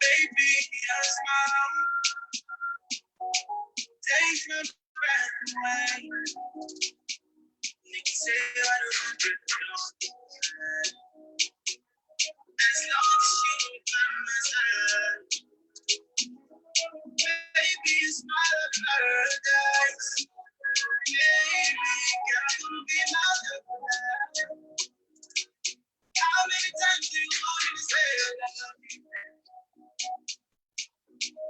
Baby, your smile takes my breath away. You can say I don't as long as you're by my side. Baby, it's my paradise. Baby, girl, gonna be my love. How many times do you want me to say I love you?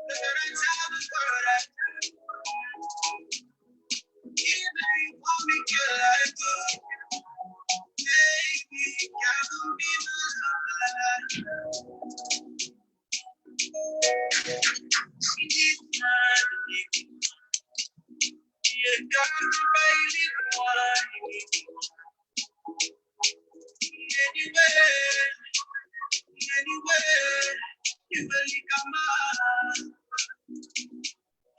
Look at I tell the world I do. Even if you want me, girl, I do. Baby, girl, gonna be my love. She needs my you got me, baby, why? Anywhere, you really got mine.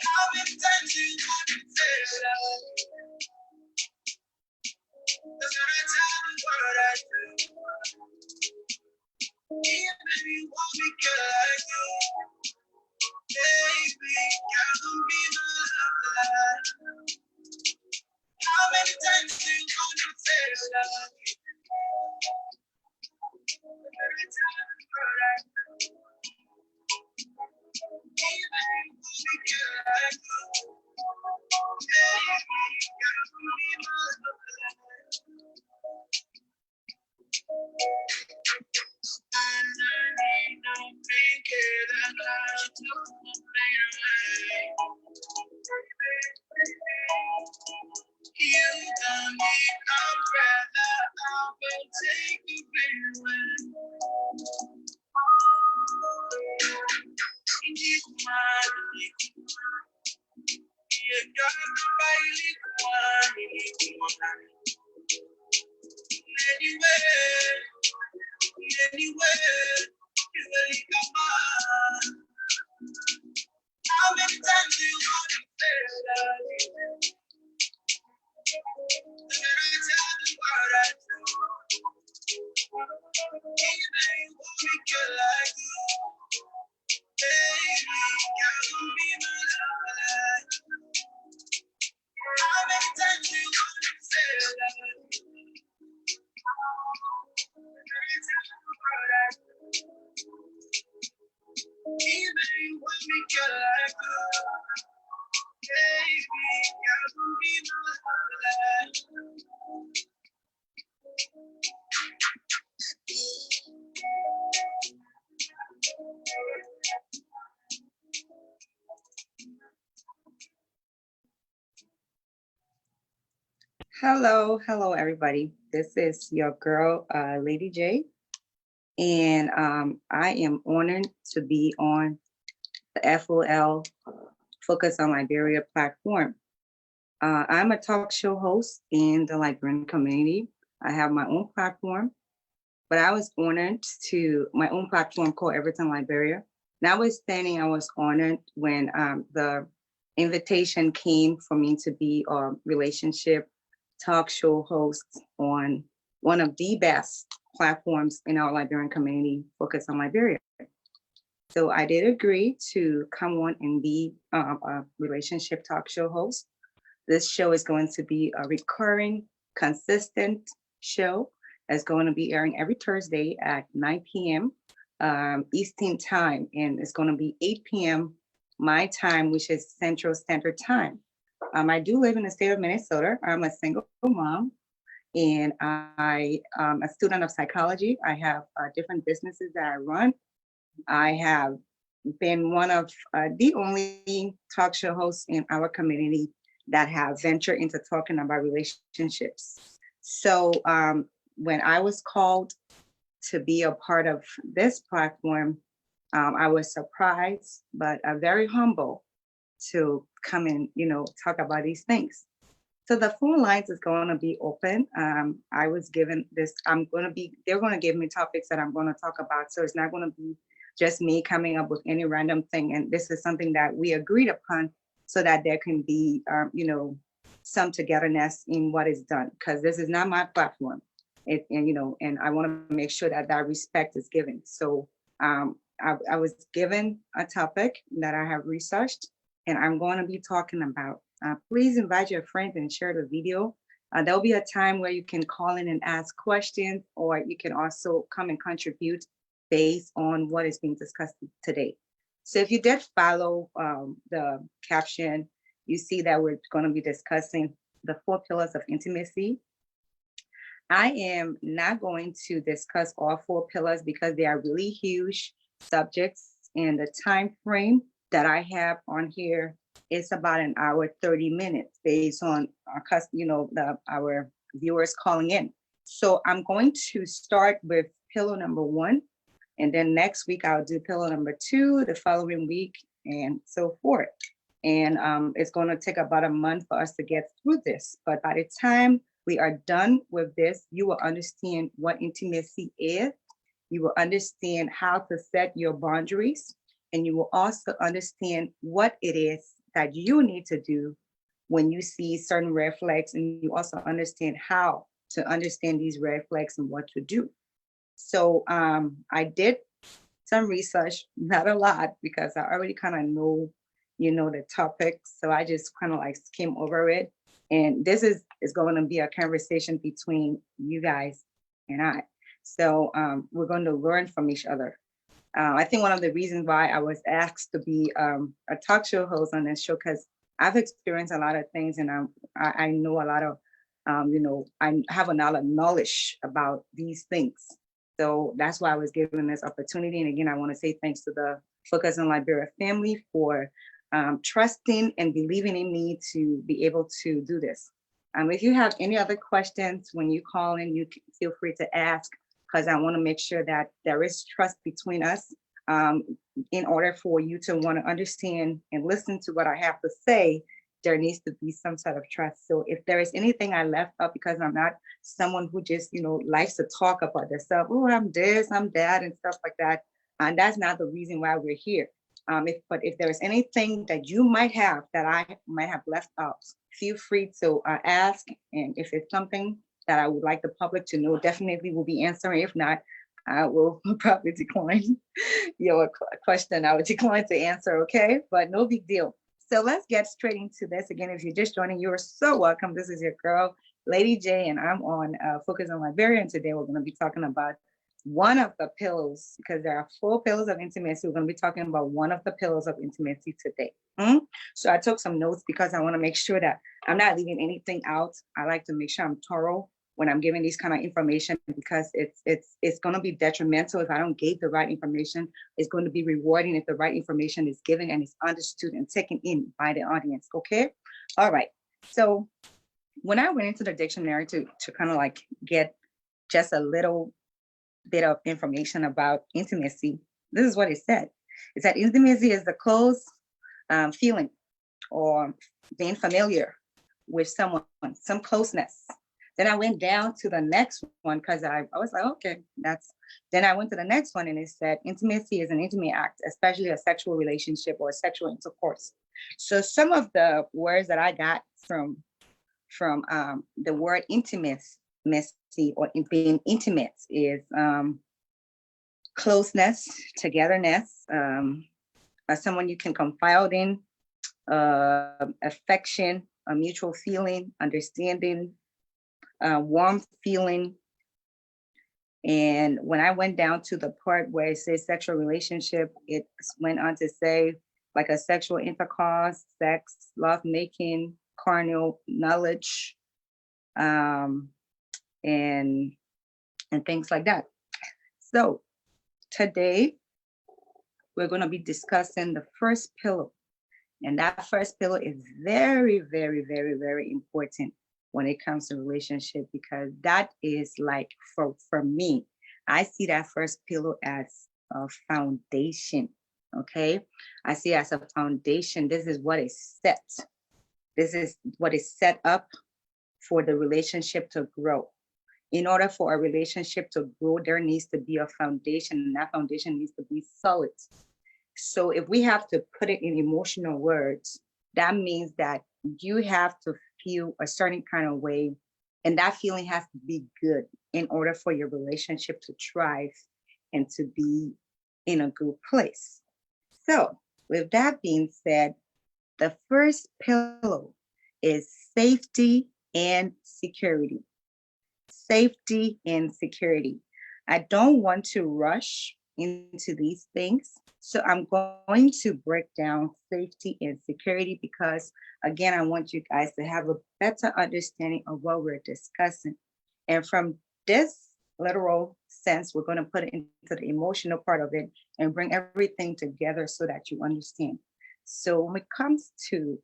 How many times you want to say that? That's what I tell the world I do. Even if you want me, girl, I do. Baby, girl, don't be my love. How many times do you want to say that? That's what I tell the world I do. Even if you want me, girl, I do. Baby, girl, don't be my love. Underneath, don't think it out loud. Took my pain away. You done me umbrella. I will take the pain away. Keep my you got the baby one. Anywhere, you really got mine. How many times do you want to say that? Can I tell the world I do? Even you want me, girl, I do. Baby, girl, don't be my love. How many times do you want to say that? Can I tell the world I do? Even you want me, girl, I do. Baby, girl, don't be my love. Hello, everybody. This is your girl, Lady J, and I am honored to be on the FOL Focus on Liberia platform. I'm a talk show host in the Liberian community. I have my own platform, but I was honored to my own platform called Everton Liberia. Notwithstanding, I was honored when the invitation came for me to be a relationship talk show host on one of the best platforms in our Liberian community, Focus on Liberia. So I did agree to come on and be a relationship talk show host. This show is going to be a recurring, consistent show that's going to be airing every Thursday at 9 p.m. Eastern time, and it's going to be 8 p.m. my time, which is Central Standard Time. I do live in the state of Minnesota. I'm a single mom, and I'm a student of psychology. I have different businesses that I run. I have been one of the only talk show hosts in our community that have ventured into talking about relationships. So when I was called to be a part of this platform, I was surprised, but very humble to come and, talk about these things. So the phone lines is going to be open. I was given this, they're going to give me topics that I'm going to talk about. So it's not going to be just me coming up with any random thing. And this is something that we agreed upon so that there can be, some togetherness in what is done, because this is not my platform. And I want to make sure that that respect is given. So I was given a topic that I have researched, and I'm going to be talking about. Please invite your friends and share the video. There'll be a time where you can call in and ask questions, or you can also come and contribute based on what is being discussed today. So if you did follow the caption, you see that we're going to be discussing the 4 pillars of intimacy. I am not going to discuss all 4 pillars because they are really huge subjects, and the time frame that I have on here is about an hour 30 minutes based on our viewers calling in. So I'm going to start with pillar number 1, and then next week I'll do pillar number 2, the following week, and so forth. And it's going to take about a month for us to get through this. But by the time we are done with this, you will understand what intimacy is. You will understand how to set your boundaries. And you will also understand what it is that you need to do when you see certain red flags. And you also understand how to understand these red flags and what to do. So I did some research, not a lot, because I already kind of know, the topic. So I just kind of like skim over it. And this is going to be a conversation between you guys and I. So we're going to learn from each other. I think one of the reasons why I was asked to be a talk show host on this show, because I've experienced a lot of things, and I know a lot of, I have a lot of knowledge about these things. So that's why I was given this opportunity. And again, I want to say thanks to the Focus on Liberia family for trusting and believing in me to be able to do this. If you have any other questions when you call in, you can feel free to ask, because I want to make sure that there is trust between us in order for you to want to understand and listen to what I have to say. There needs to be some sort of trust. So if there is anything I left out, because I'm not someone who just, likes to talk about themselves, oh, I'm this, I'm that, and stuff like that. And that's not the reason why we're here. But if there's anything that you might have that I might have left out, feel free to ask. And if it's something that I would like the public to know, definitely will be answering. If not, I will probably decline your question. I would decline to answer, okay? But no big deal. So let's get straight into this. Again, if you're just joining, you're so welcome. This is your girl, Lady J, and I'm on Focus on Liberia. And today we're going to be talking about one of the pillars, because there are 4 pillars of intimacy. We're going to be talking about one of the pillars of intimacy today. So I took some notes because I want to make sure that I'm not leaving anything out. I like to make sure I'm thorough when I'm giving these kind of information, because it's going to be detrimental if I don't give the right information. It's going to be rewarding if the right information is given and is understood and taken in by the audience. Okay. All right. So when I went into the dictionary to kind of like get just a little bit of information about intimacy, this is what it said. It said intimacy is the close feeling or being familiar with someone, some closeness. Then I went down to the next one because I was like, okay, then I went to the next one, and it said intimacy is an intimate act, especially a sexual relationship or sexual intercourse. So some of the words that I got from the word intimacy or being intimate is closeness, togetherness, someone you can confide in, affection, a mutual feeling, understanding, warm feeling. And when I went down to the part where it says sexual relationship, it went on to say like a sexual intercourse, sex, love making, carnal knowledge, and things like that. So today we're going to be discussing the first pillar, and that first pillar is very, very, very, very important when it comes to relationship, because that is like for me, I see that first pillar as a foundation. Okay, I see it as a foundation. This is what is set. This is what is set up for the relationship to grow. In order for a relationship to grow, there needs to be a foundation, and that foundation needs to be solid. So if we have to put it in emotional words, that means that you have to feel a certain kind of way, and that feeling has to be good in order for your relationship to thrive and to be in a good place. So, with that being said, the first pillar is safety and security. Safety and security. I don't want to rush into these things. So I'm going to break down safety and security because, again, I want you guys to have a better understanding of what we're discussing. And from this literal sense, we're going to put it into the emotional part of it and bring everything together so that you understand. So when it comes to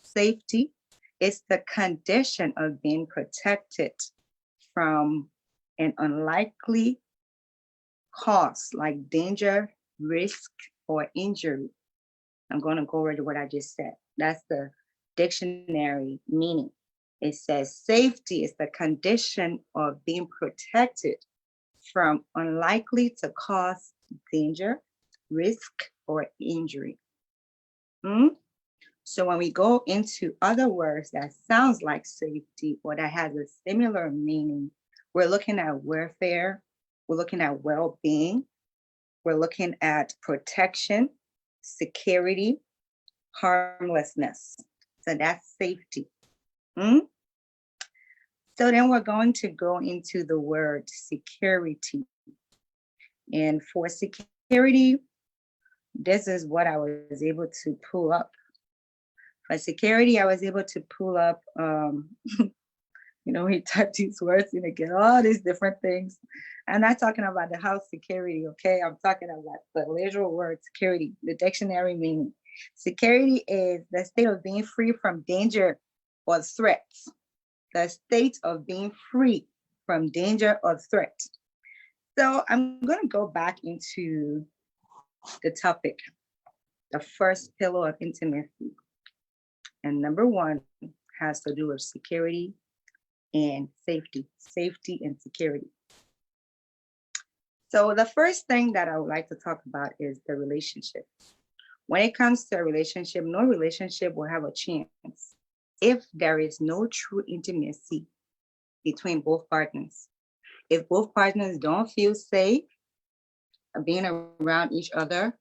safety, it's the condition of being protected from an unlikely cause like danger, risk, or injury. I'm going to go over to what I just said. That's the dictionary meaning. It says safety is the condition of being protected from unlikely to cause danger, risk, or injury. Hmm? So when we go into other words that sounds like safety or that has a similar meaning, we're looking at welfare, we're looking at well-being, we're looking at protection, security, harmlessness. So that's safety. Hmm? So then we're going to go into the word security. And for security, this is what I was able to pull up. For security, I was able to pull up, we type these words in again, all these different things. I'm not talking about the house security, okay? I'm talking about the literal word security, the dictionary meaning. Security is the state of being free from danger or threats. The state of being free from danger or threat. So I'm going to go back into the topic, the first pillar of intimacy. And number one has to do with security and safety and security. So the first thing that I would like to talk about is the relationship. When it comes to a relationship, no relationship will have a chance if there is no true intimacy between both partners. If both partners don't feel safe being around each other,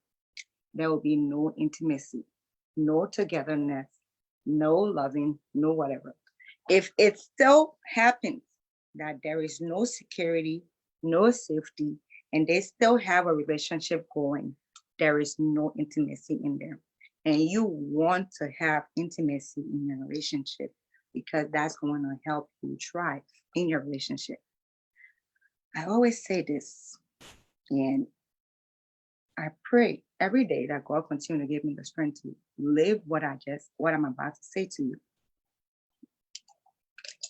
there will be no intimacy, no togetherness, no loving, no whatever. If it still happens that there is no security, no safety, and they still have a relationship going, there is no intimacy in there. And you want to have intimacy in your relationship because that's going to help you thrive in your relationship. I always say this, and I pray every day that God continue to give me the strength to live what I'm about to say to you.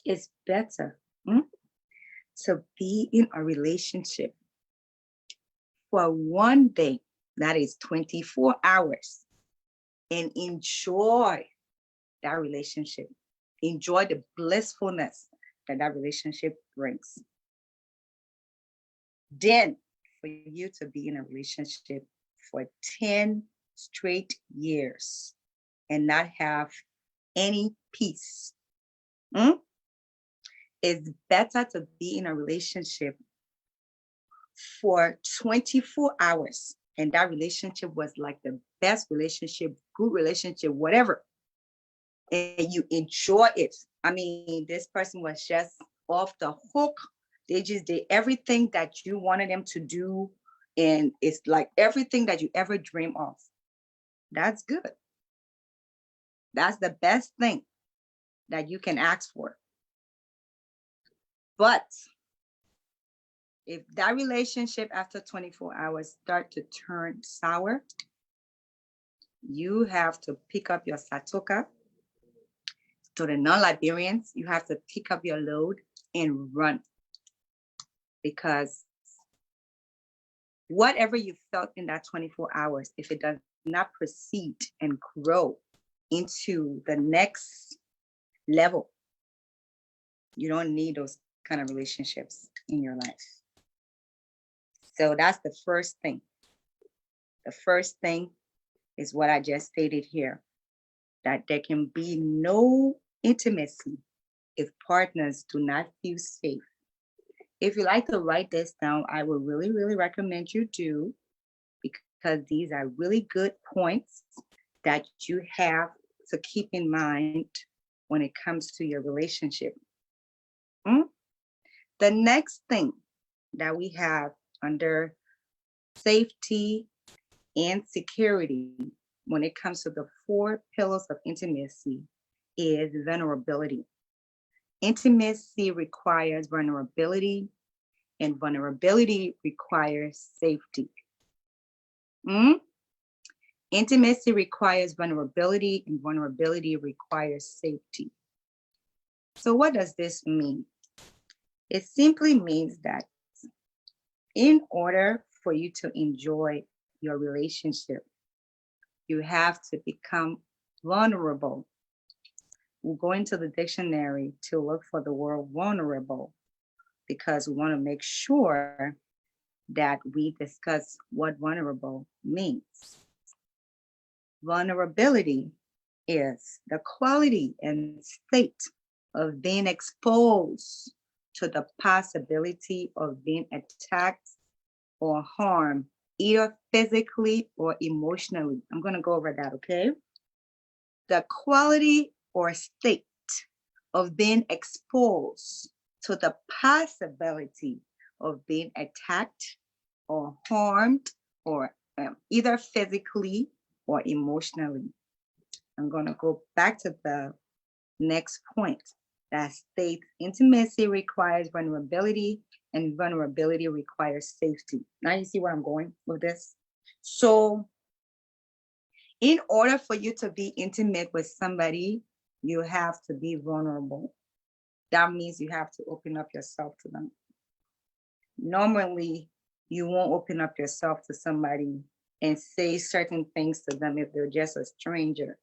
It's better to be in a relationship for one day, that is 24 hours, and enjoy that relationship. Enjoy the blissfulness that that relationship brings. Then for you to be in a relationship for 10 straight years and not have any peace. It's better to be in a relationship for 24 hours and that relationship was like the best relationship, good relationship, whatever, and you enjoy it. I mean, this person was just off the hook. They just did everything that you wanted them to do, and it's like everything that you ever dream of. That's good. That's the best thing that you can ask for. But if that relationship after 24 hours start to turn sour, you have to pick up your satoka. To the non-Liberians, you have to pick up your load and run. Because whatever you felt in that 24 hours, if it does not proceed and grow into the next level, you don't need those kind of relationships in your life. So that's the first thing. The first thing is what I just stated here, that there can be no intimacy if partners do not feel safe. If you like to write this down, I would really, really recommend you do. because these are really good points that you have to keep in mind when it comes to your relationship. Mm? The next thing that we have under safety and security when it comes to the 4 pillars of intimacy is vulnerability. Intimacy requires vulnerability, and vulnerability requires safety. Mm? Intimacy requires vulnerability, and vulnerability requires safety. So, what does this mean? It simply means that in order for you to enjoy your relationship, you have to become vulnerable. We'll go into the dictionary to look for the word vulnerable because we want to make sure that we discuss what vulnerable means. Vulnerability is the quality and state of being exposed to the possibility of being attacked or harmed, either physically or emotionally. I'm going to go over that, okay? The quality or state of being exposed to the possibility of being attacked or harmed or either physically or emotionally. I'm going to go back to the next point that states intimacy requires vulnerability and vulnerability requires safety. Now you see where I'm going with this? So in order for you to be intimate with somebody, you have to be vulnerable. That means you have to open up yourself to them. Normally, you won't open up yourself to somebody and say certain things to them if they're just a stranger.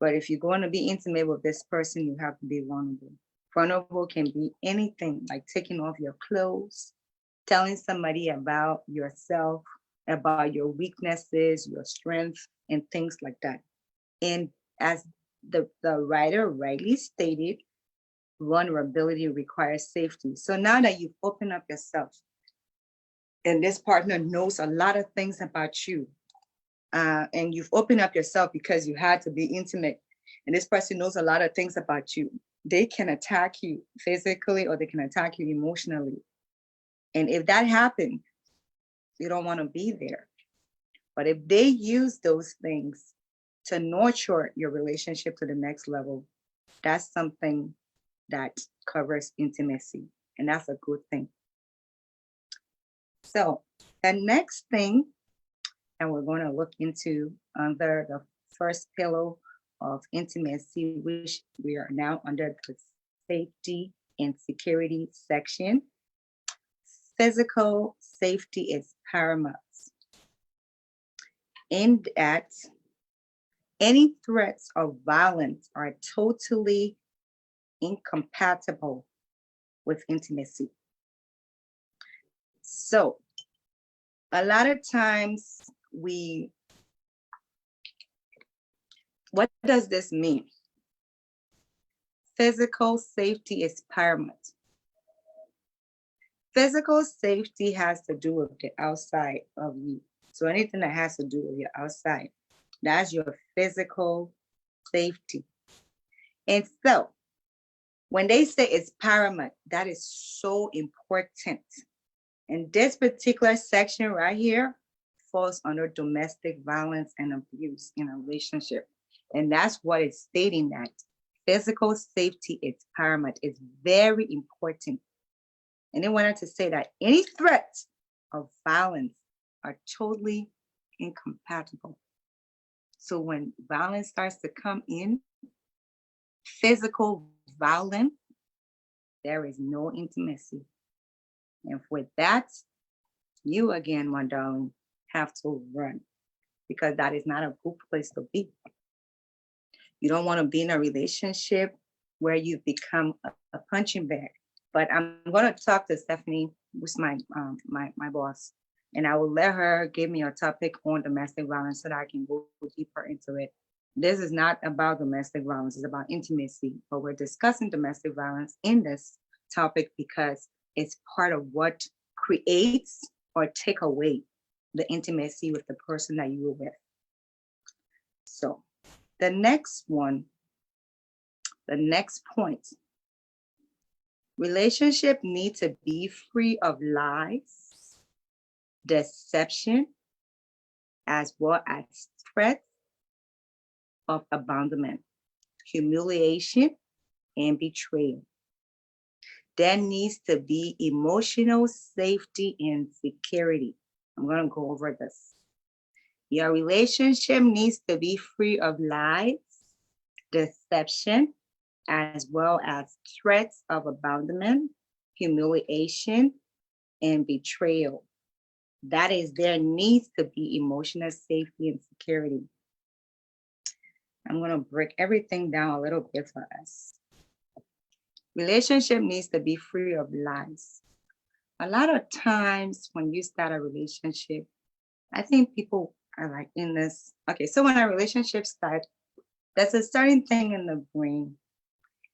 But if you're going to be intimate with this person, you have to be vulnerable. Vulnerable can be anything, like taking off your clothes, telling somebody about yourself, about your weaknesses, your strengths, and things like that. And as the writer rightly stated, vulnerability requires safety. So now that you've opened up yourself and this partner knows a lot of things about you, and you've opened up yourself because you had to be intimate, and this person knows a lot of things about you, they can attack you physically or they can attack you emotionally. And if that happens, you don't want to be there. But if they use those things to nurture your relationship to the next level, that's something that covers intimacy. And that's a good thing. So the next thing, and we're going to look into under the first pillar of intimacy, which we are now under the safety and security section. Physical safety is paramount. In that, any threats of violence are totally incompatible with intimacy. So a lot of times what does this mean? Physical safety is paramount. Physical safety has to do with the outside of you. So anything that has to do with your outside, that's your physical safety. And so when they say it's paramount, that is so important. And this particular section right here falls under domestic violence and abuse in a relationship. And that's what it's stating, that physical safety is paramount. It's very important. And they wanted to say that any threats of violence are totally incompatible. So when violence starts to come in, physical violence, there is no intimacy. And with that, you again, my darling, have to run, because that is not a good place to be. You don't want to be in a relationship where you become a punching bag. But I'm going to talk to Stephanie, who's my boss, and I will let her give me a topic on domestic violence so that I can go deeper into it. This is not about domestic violence, it's about intimacy, but we're discussing domestic violence in this topic because it's part of what creates or take away the intimacy with the person that you were with. So the next one, the next point, relationship need to be free of lies, deception, as well as threats of abandonment, humiliation, and betrayal. There needs to be emotional safety and security. I'm going to go over this. Your relationship needs to be free of lies, deception, as well as threats of abandonment, humiliation, and betrayal. That is, there needs to be emotional safety and security. I'm going to break everything down a little bit for us. Relationship needs to be free of lies. A lot of times when you start a relationship, I think people are like in this, okay, so when a relationship starts, there's a certain thing in the brain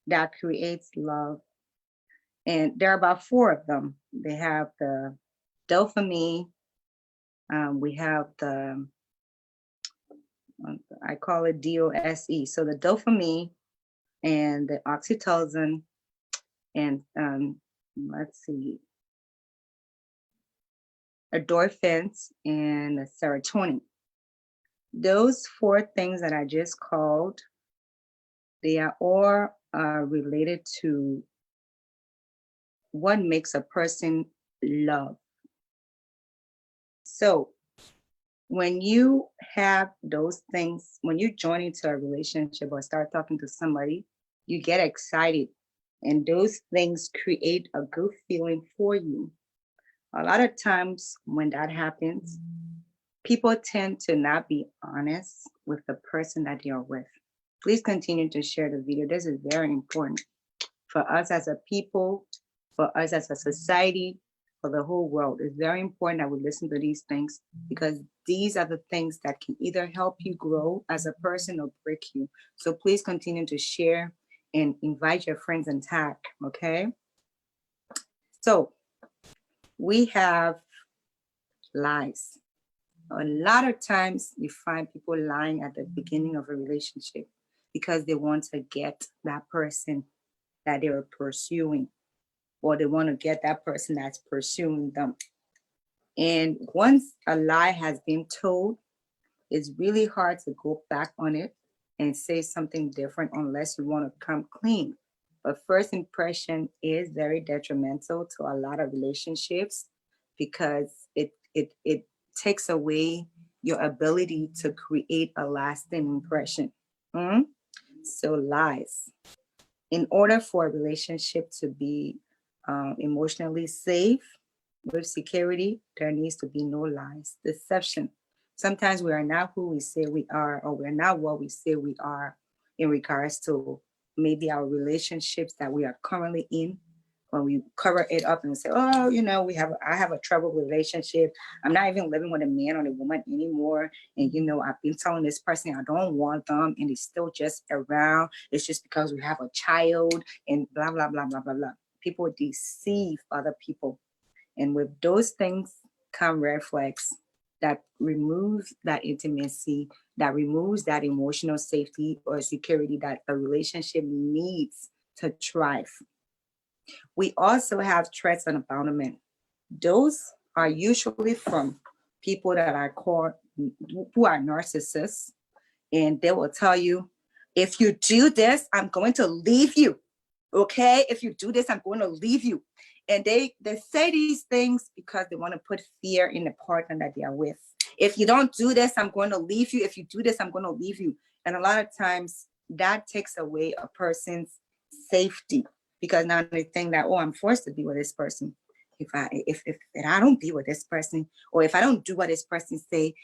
that creates love. And there are about 4 of them. They have the dopamine, we have the, I call it DOSE. So the dopamine and the oxytocin and let's see, endorphins and the serotonin. Those 4 things that I just called, they are all related to what makes a person love. So when you have those things, when you join into a relationship or start talking to somebody, you get excited, and those things create a good feeling for you. A lot of times when that happens, people tend to not be honest with the person that they are with. Please continue to share the video. This is very important for us as a people, for us as a society, for the whole world. It's very important that we listen to these things, because these are the things that can either help you grow as a person or break you. So please continue to share and invite your friends and tag, okay? So we have lies. A lot of times you find people lying at the beginning of a relationship because they want to get that person that they are pursuing, or they want to get that person that's pursuing them. And once a lie has been told, it's really hard to go back on it and say something different unless you want to come clean. But first impression is very detrimental to a lot of relationships, because it takes away your ability to create a lasting impression. So lies. In order for a relationship to be emotionally safe with security, there needs to be no lies, deception. Sometimes we are not who we say we are, or we're not what we say we are in regards to maybe our relationships that we are currently in. When we cover it up and say, oh, I have a troubled relationship. I'm not even living with a man or a woman anymore. And, I've been telling this person I don't want them, and it's still just around. It's just because we have a child and blah, blah, blah, blah, blah, blah. People deceive other people. And with those things come red flags that removes that intimacy, that removes that emotional safety or security that a relationship needs to thrive. We also have threats and abandonment. Those are usually from people that are called, who are narcissists, and they will tell you, if you do this, I'm going to leave you. Okay, if you do this, I'm going to leave you. And they say these things because they want to put fear in the partner that they are with. If you don't do this, I'm going to leave you. If you do this, I'm going to leave you. And a lot of times that takes away a person's safety, because now they think that, oh, I'm forced to be with this person. If I don't be with this person, or if I don't do what this person say,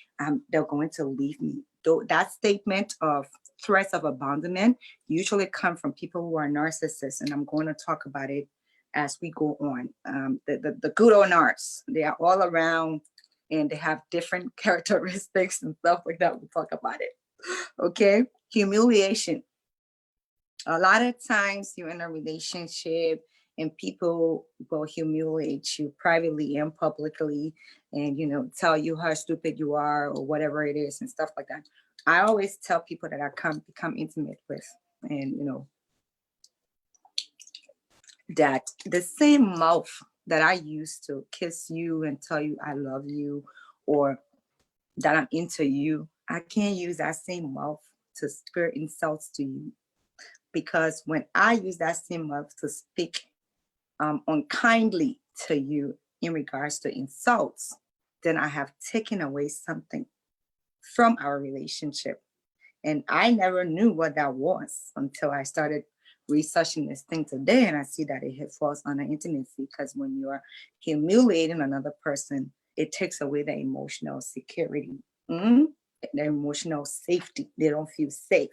they're going to leave me. Though that statement of threats of abandonment usually come from people who are narcissists, and I'm going to talk about it as we go on. The good old narcs, they are all around, and they have different characteristics and stuff like that. We'll talk about it. Okay, humiliation. A lot of times you're in a relationship and people will humiliate you privately and publicly. and tell you how stupid you are or whatever it is and stuff like that. I always tell people that I come become intimate with, and that the same mouth that I use to kiss you and tell you I love you, or that I'm into you, I can't use that same mouth to speak insults to you. Because when I use that same mouth to speak unkindly to you in regards to insults, then I have taken away something from our relationship. And I never knew what that was until I started researching this thing today. And I see that it falls under intimacy, because when you are humiliating another person, it takes away their emotional security, mm? Their emotional safety. They don't feel safe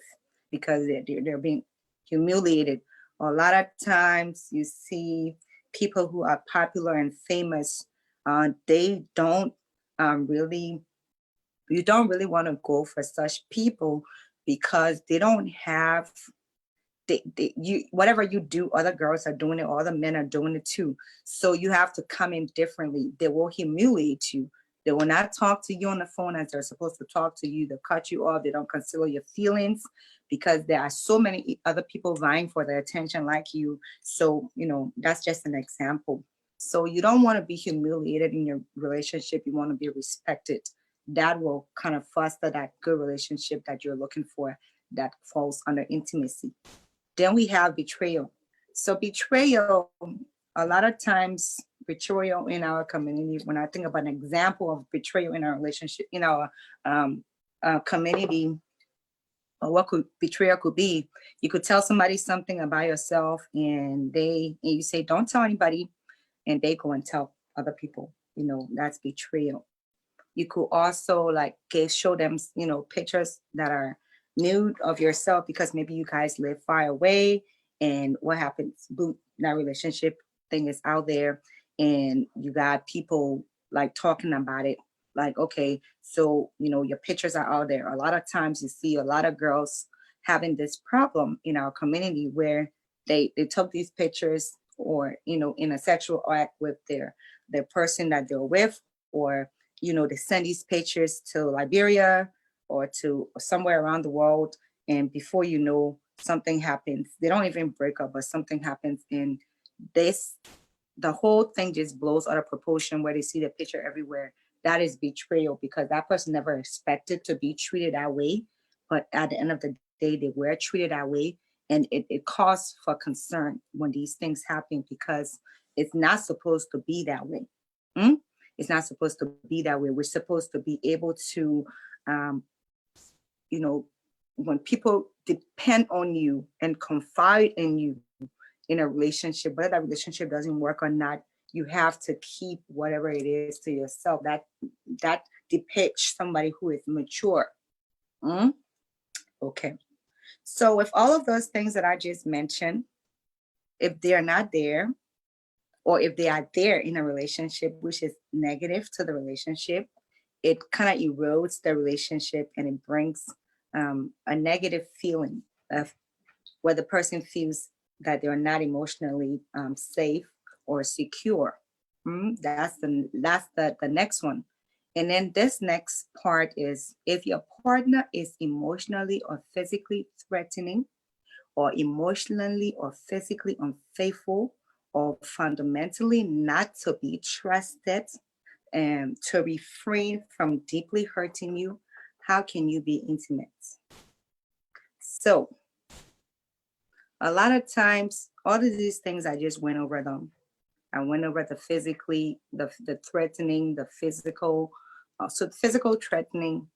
because they're being humiliated. A lot of times you see people who are popular and famous, they don't really you don't really want to go for such people, because they don't have you whatever you do, other girls are doing it, other men are doing it too. So you have to come in differently. They will humiliate you. They will not talk to you on the phone as they're supposed to talk to you. They'll cut you off. They don't consider your feelings, because there are so many other people vying for their attention like you. So that's just an example. So you don't want to be humiliated in your relationship. You want to be respected. That will kind of foster that good relationship that you're looking for, that falls under intimacy. Then we have betrayal. So betrayal, a lot of times betrayal in our community, when I think about an example of betrayal in our relationship, in our community, or what could betrayal could be, you could tell somebody something about yourself, and you say, don't tell anybody, and they go and tell other people. That's betrayal. You could also like show them, pictures that are nude of yourself, because maybe you guys live far away, and what happens? Boom, that relationship thing is out there, and you got people like talking about it. Like, okay, so your pictures are out there. A lot of times you see a lot of girls having this problem in our community, where they took these pictures, or in a sexual act with their person that they're with, or they send these pictures to Liberia or to somewhere around the world. And before you know, something happens. They don't even break up, but something happens. And this, the whole thing just blows out of proportion, where they see the picture everywhere. That is betrayal, because that person never expected to be treated that way. But at the end of the day, they were treated that way. And it caused for concern when these things happen, because it's not supposed to be that way. Mm? It's not supposed to be that way. We're supposed to be able to, um, you know, when people depend on you and confide in you in a relationship, whether that relationship doesn't work or not, you have to keep whatever it is to yourself. That depicts somebody who is mature. Mm? Okay. So with all of those things that I just mentioned, if they're not there, or if they are there in a relationship which is negative to the relationship, it kind of erodes the relationship, and it brings a negative feeling of where the person feels that they're not emotionally safe or secure. That's the next one. And then this next part is, if your partner is emotionally or physically threatening, or emotionally or physically unfaithful, or fundamentally not to be trusted, and to refrain from deeply hurting you, how can you be intimate? So, a lot of times, all of these things, I just went over them. I went over the physically, the threatening, the physical. So physical threatening,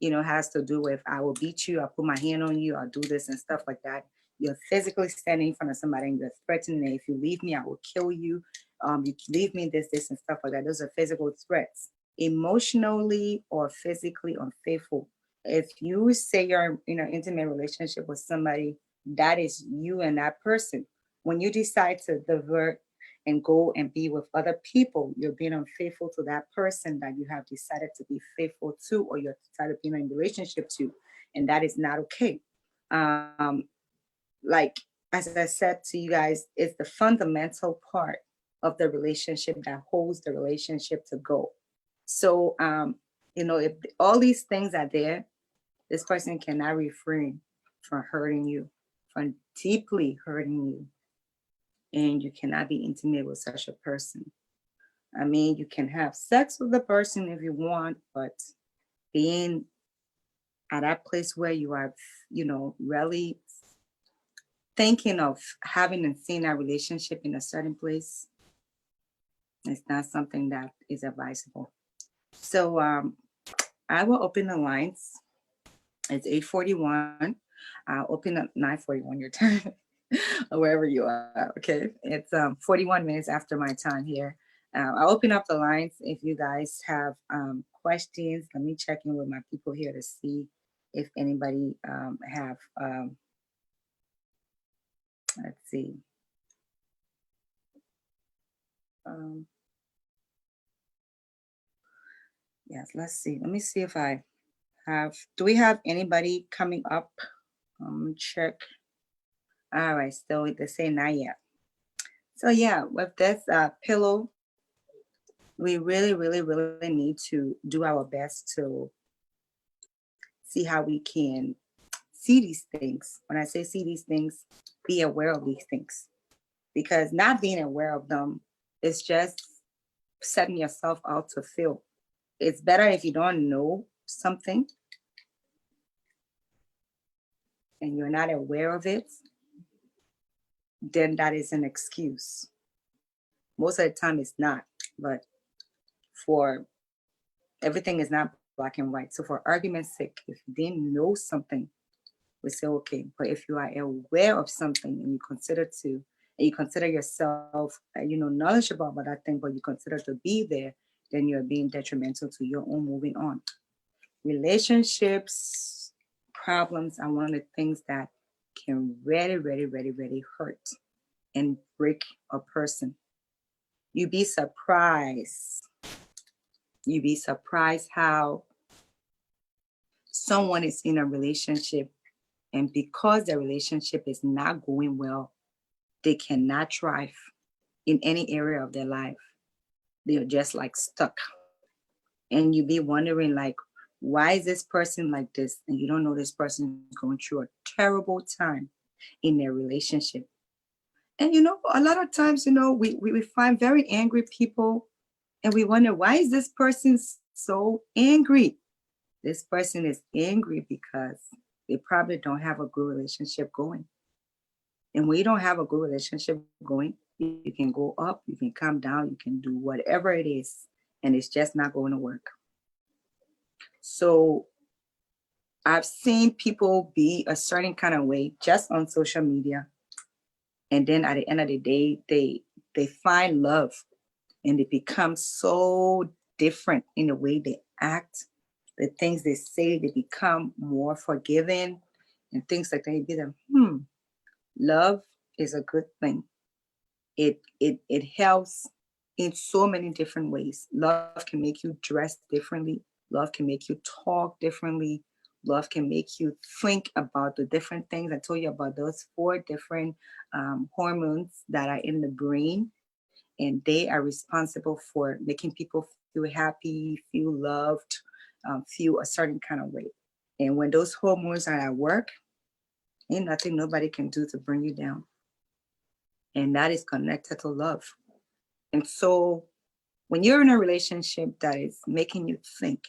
has to do with, I will beat you, I'll put my hand on you, I'll do this and stuff like that. You're physically standing in front of somebody and you're threatening that if you leave me, I will kill you. You leave me, this and stuff like that. Those are physical threats. Emotionally or physically unfaithful. If you say you're in an intimate relationship with somebody, that is you and that person. When you decide to divert and go and be with other people, you're being unfaithful to that person that you have decided to be faithful to, or you're decided to be in a relationship to, and that is not okay. Um, like, as I said to you guys, it's the fundamental part of the relationship that holds the relationship to go. So, if all these things are there, this person cannot refrain from hurting you, from deeply hurting you. And you cannot be intimate with such a person. I mean, you can have sex with the person if you want, but being at that place where you are, really thinking of having and seeing that relationship in a certain place, it's not something that is advisable. So I will open the lines. It's 8:41. I'll open up 9:41 your time, or wherever you are. Okay, it's 41 minutes after my time here. I'll open up the lines if you guys have questions. Let me check in with my people here to see if anybody have. Let's see. Um, yes, let's see. Let me see if I have. Do we have anybody coming up? Check. All right, still they say not yet. So yeah, with this pillow, we really, really, really need to do our best to see how we can see these things. When I say see these things, be aware of these things. Because not being aware of them is just setting yourself out to fail. It's better if you don't know something and you're not aware of it, then that is an excuse. Most of the time it's not, but for everything is not black and white. So for argument's sake, if you didn't know something, we say okay. But if you are aware of something and you consider yourself, knowledgeable about that thing, but you consider to be there, then you're being detrimental to your own moving on. Relationships problems are one of the things that can really, really, really, really hurt and break a person. You'd be surprised. You'd be surprised how someone is in a relationship, and because the relationship is not going well, they cannot thrive in any area of their life. They're just like stuck. And you be wondering, like, why is this person like this? And you don't know this person is going through a terrible time in their relationship. And a lot of times, we find very angry people and we wonder, why is this person so angry? This person is angry because they probably don't have a good relationship going. And when you don't have a good relationship going, you can go up, you can come down, you can do whatever it is, and it's just not going to work. So I've seen people be a certain kind of way just on social media. And then at the end of the day, they find love and they become so different in the way they act, the things they say, they become more forgiving and things like that. You be like, love is a good thing. It helps in so many different ways. Love can make you dress differently. Love can make you talk differently. Love can make you think about the different things. I told you about those 4 different hormones that are in the brain, and they are responsible for making people feel happy, feel loved, feel a certain kind of way. And when those hormones are at work, ain't nothing nobody can do to bring you down. And that is connected to love. And so when you're in a relationship that is making you think,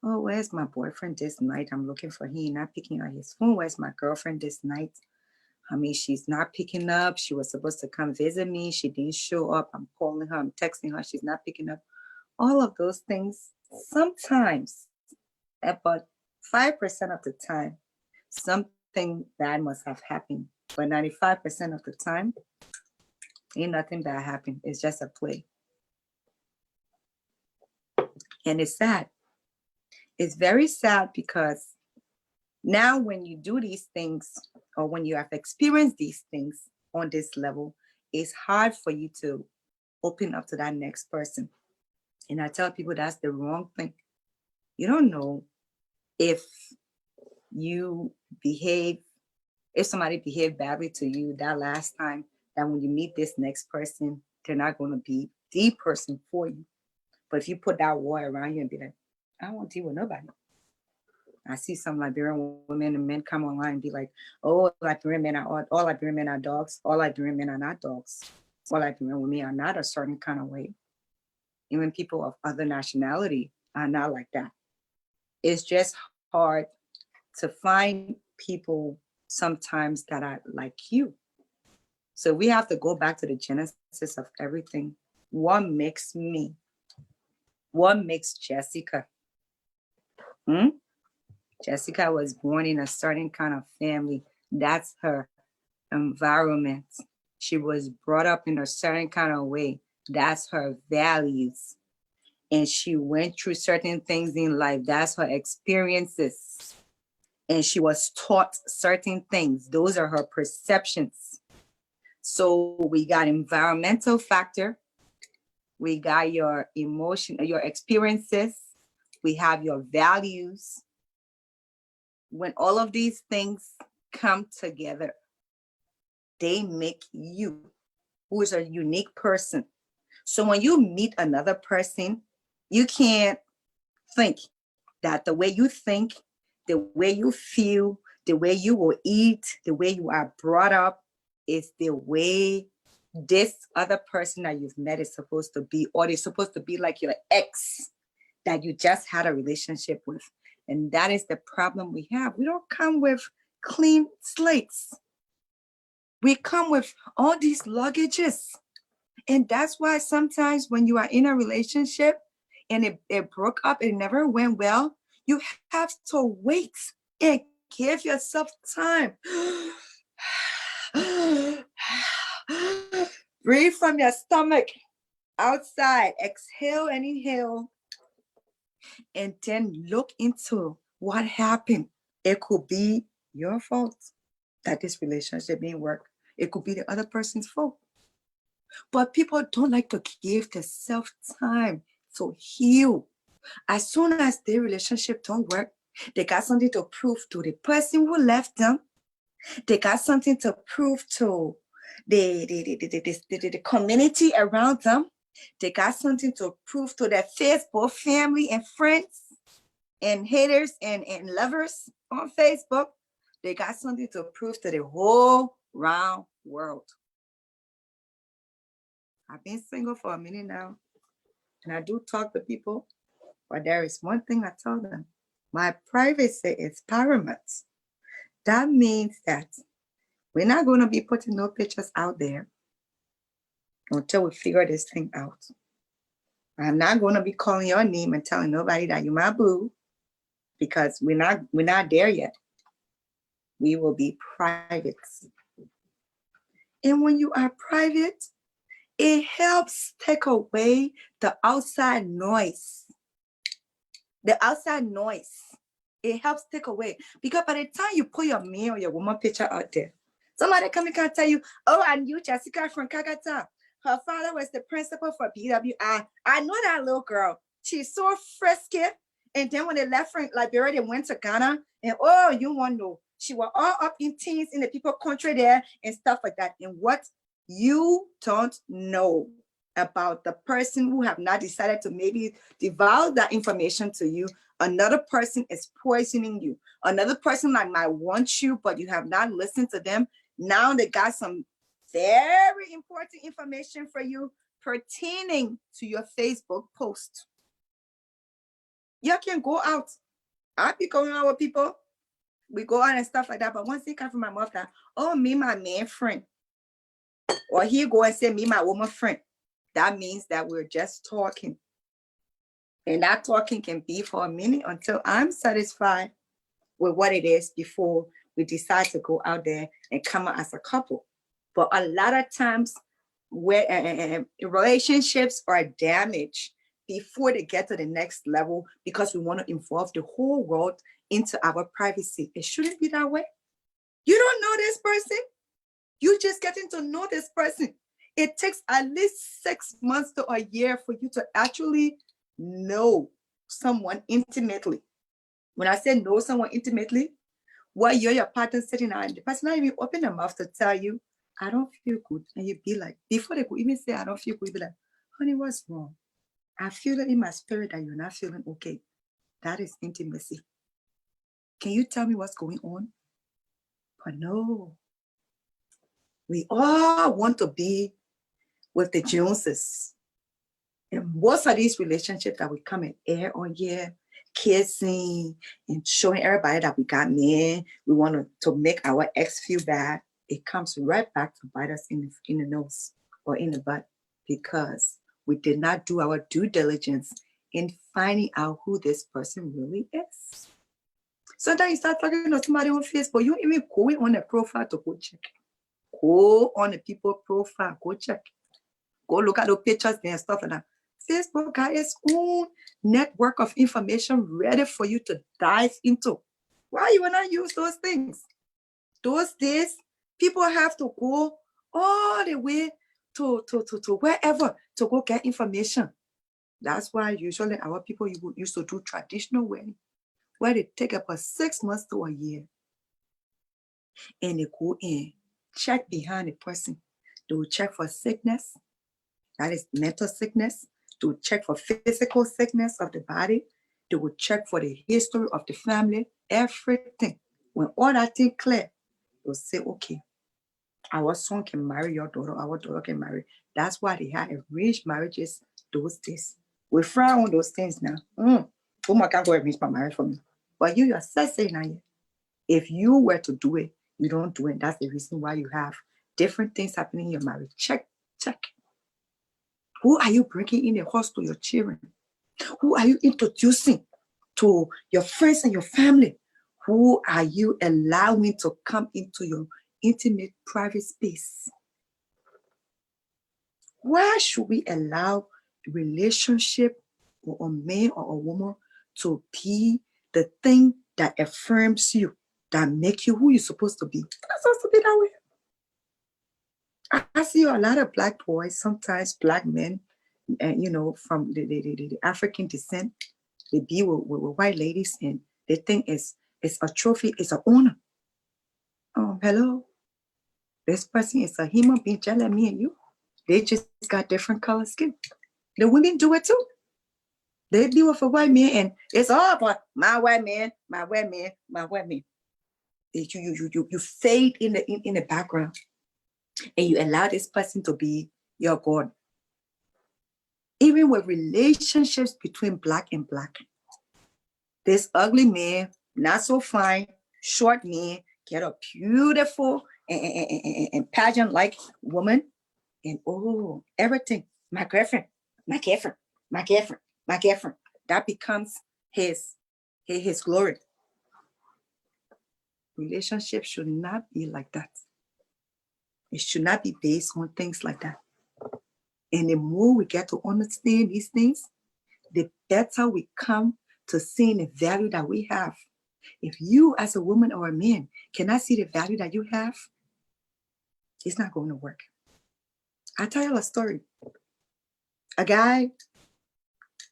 oh, where's my boyfriend this night? I'm looking for him, not picking up his phone. Where's my girlfriend this night? I mean, she's not picking up. She was supposed to come visit me. She didn't show up. I'm calling her, I'm texting her. She's not picking up. All of those things, sometimes, about 5% of the time, something bad must have happened. But 95% of the time, ain't nothing bad happened. It's just a play. And it's sad. It's very sad because now when you do these things or when you have experienced these things on this level, it's hard for you to open up to that next person. And I tell people that's the wrong thing. You don't know if you behave, if somebody behaved badly to you that last time, that when you meet this next person, they're not going to be the person for you. But if you put that wall around you and be like, I don't want to deal with nobody. I see some Liberian women and men come online and be like, oh, Liberian men are all Liberian men are dogs. All Liberian men are not dogs. All Liberian women are not a certain kind of way. Even people of other nationality are not like that. It's just hard to find people sometimes that are like you. So we have to go back to the genesis of everything. What makes me? What makes Jessica? Jessica was born in a certain kind of family. That's her environment. She was brought up in a certain kind of way. That's her values. And she went through certain things in life. That's her experiences. And she was taught certain things. Those are her perceptions. So we got environmental factor. We got your emotion, your experiences. We have your values. When all of these things come together, they make you, who is a unique person. So when you meet another person, you can't think that the way you think, the way you feel, the way you will eat, the way you are brought up is the way this other person that you've met is supposed to be, or they're supposed to be like your ex that you just had a relationship with. And that is the problem we have. We don't come with clean slates. We come with all these luggages. And that's why sometimes when you are in a relationship and it broke up, it never went well, you have to wait and give yourself time. Breathe from your stomach outside, exhale and inhale, and then look into what happened. It could be your fault that this relationship didn't work. It could be the other person's fault. But people don't like to give themselves time to heal. As soon as their relationship don't work, they got something to prove to the person who left them. They got something to prove to the community around them. They got something to prove to their Facebook family and friends and haters and lovers on Facebook. They got something to prove to the whole round world. I've been single for a minute now, and I do talk to people, but there is one thing I tell them. My privacy is paramount. That means that we're not going to be putting no pictures out there until we figure this thing out. I'm not going to be calling your name and telling nobody that you're my boo, because we're not there yet. We will be private. And when you are private, it helps take away the outside noise. The outside noise. It helps take away. Because by the time you put your man or your woman picture out there, somebody come and tell you, oh, I knew Jessica from Kakata. Her father was the principal for BWI. I know that little girl. She's so frisky. And then when they left from Liberia, they went to Ghana. And oh, you want to know, she was all up in teens in the people country there and stuff like that. And what you don't know about the person who have not decided to maybe divulge that information to you, another person is poisoning you. Another person might want you, but you have not listened to them. Now they got some very important information for you pertaining to your Facebook post. You can go out. I be going out with people. We go out and stuff like that. But once they come from my mouth that, oh, me, my man friend. Or he go and say, me, my woman friend. That means that we're just talking. And that talking can be for a minute until I'm satisfied with what it is before we decide to go out there and come out as a couple. But a lot of times where relationships are damaged before they get to the next level because we want to involve the whole world into our privacy. It shouldn't be that way. You don't know this person. You just getting to know this person. It takes at least 6 months to a year for you to actually know someone intimately. When I say know someone intimately, while you're your partner sitting down, and the person not even open their mouth to tell you, I don't feel good. And you be like, before they could even say, I don't feel good, you be like, honey, what's wrong? I feel it in my spirit that you're not feeling okay. That is intimacy. Can you tell me what's going on? But no, we all want to be with the Joneses. And most of these relationships that we come and air on here, kissing and showing everybody that we got men, we want to make our ex feel bad. It comes right back to bite us in the nose or in the butt because we did not do our due diligence in finding out who this person really is. Sometimes you start talking to somebody on Facebook, you even go on the profile to go check. Go on the people profile, go check. Go look at the pictures and stuff like that. Facebook got its own network of information ready for you to dive into. Why you wanna use those things? Those days, people have to go all the way to wherever to go get information. That's why usually our people used to do traditional wedding, where they take about 6 months to a year. And they go in, check behind the person. They will check for sickness, that is mental sickness. They will check for physical sickness of the body. They will check for the history of the family, everything. When all that thing clear, they'll say, okay, our son can marry your daughter, our daughter can marry. That's why they had arranged marriages those days. We frown on those things now. Woman can't go arrange my marriage for me. But you yourself say now, if you were to do it, you don't do it. That's the reason why you have different things happening in your marriage. Check. Who are you bringing in the house to your children? Who are you introducing to your friends and your family? Who are you allowing to come into your intimate private space? Why should we allow relationship or a man or a woman to be the thing that affirms you, that make you who you're supposed to be? It's not supposed to be that way. I see a lot of Black boys, sometimes Black men, and from the African descent, they be with white ladies and they think it's a trophy, it's an honor. Hello. This person is a human being just like me and you. They just got different color skin. The women do it too. They be with a white man and it's all about my white man, my white man, my white man. You fade in the background and you allow this person to be your God. Even with relationships between Black and Black, this ugly man, not so fine, short man, get a beautiful and pageant-like woman, and everything. My girlfriend. That becomes his glory. Relationships should not be like that. It should not be based on things like that. And the more we get to understand these things, the better we come to seeing the value that we have. If you as a woman or a man cannot see the value that you have, it's not going to work. I'll tell you a story. A guy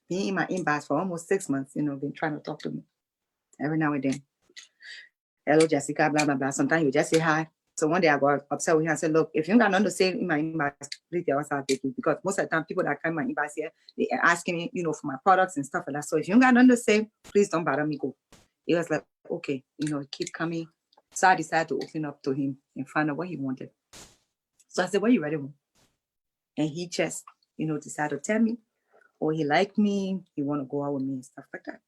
being in my inbox for almost 6 months, been trying to talk to me every now and then. Hello, Jessica, blah, blah, blah. Sometimes you just say hi. So one day I got upset with him. I said, look, if you got nothing to say in my inbox, please tell us how to take you. Because most of the time, people that come in my inbox here, they are asking me, for my products and stuff like that. So if you got nothing to say, please don't bother me. Go. He was like, okay, keep coming. So I decided to open up to him and find out what he wanted. So I said, what you ready with? And he just, decided to tell me, he liked me, he want to go out with me and stuff like that.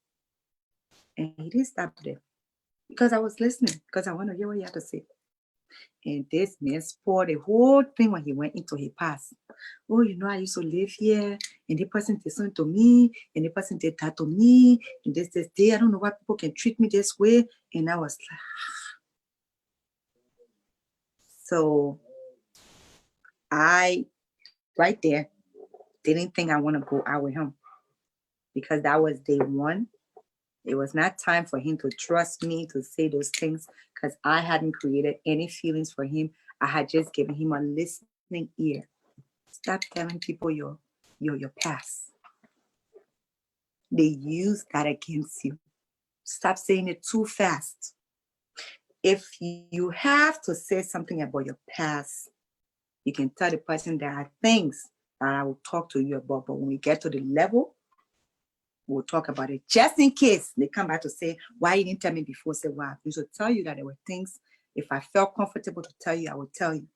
And he didn't stop there because I was listening, because I want to hear what he had to say. And this man spoiled the whole thing when he went into his past. I used to live here, and the person did something to me, and the person did that to me, and this day, I don't know why people can treat me this way. And I was like, so I, right there, didn't think I want to go out with him because that was day one. It was not time for him to trust me to say those things because I hadn't created any feelings for him. I had just given him a listening ear. Stop telling people your past. They use that against you. Stop saying it too fast. If you have to say something about your past, you can tell the person there are things that I will talk to you about. But when we get to the level, we'll talk about it. Just in case they come back to say, why you didn't tell me before? Say, well, I used to tell you that there were things, if I felt comfortable to tell you, I would tell you.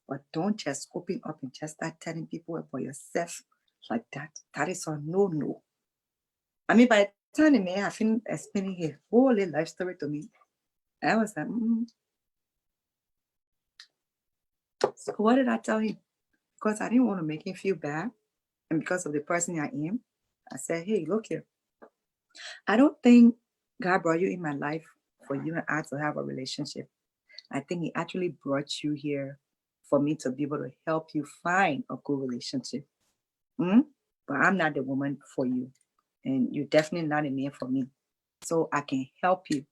But don't just open up and just start telling people about yourself like that. That is a no. I mean, by the time the man I finished explaining his whole life story to me, I was like, So what did I tell him? Because I didn't want to make him feel bad. And because of the person I am, I said, hey, look here. I don't think God brought you in my life for you and I to have a relationship. I think He actually brought you here for me to be able to help you find a good relationship. But I'm not the woman for you. And you're definitely not a man for me. So I can help you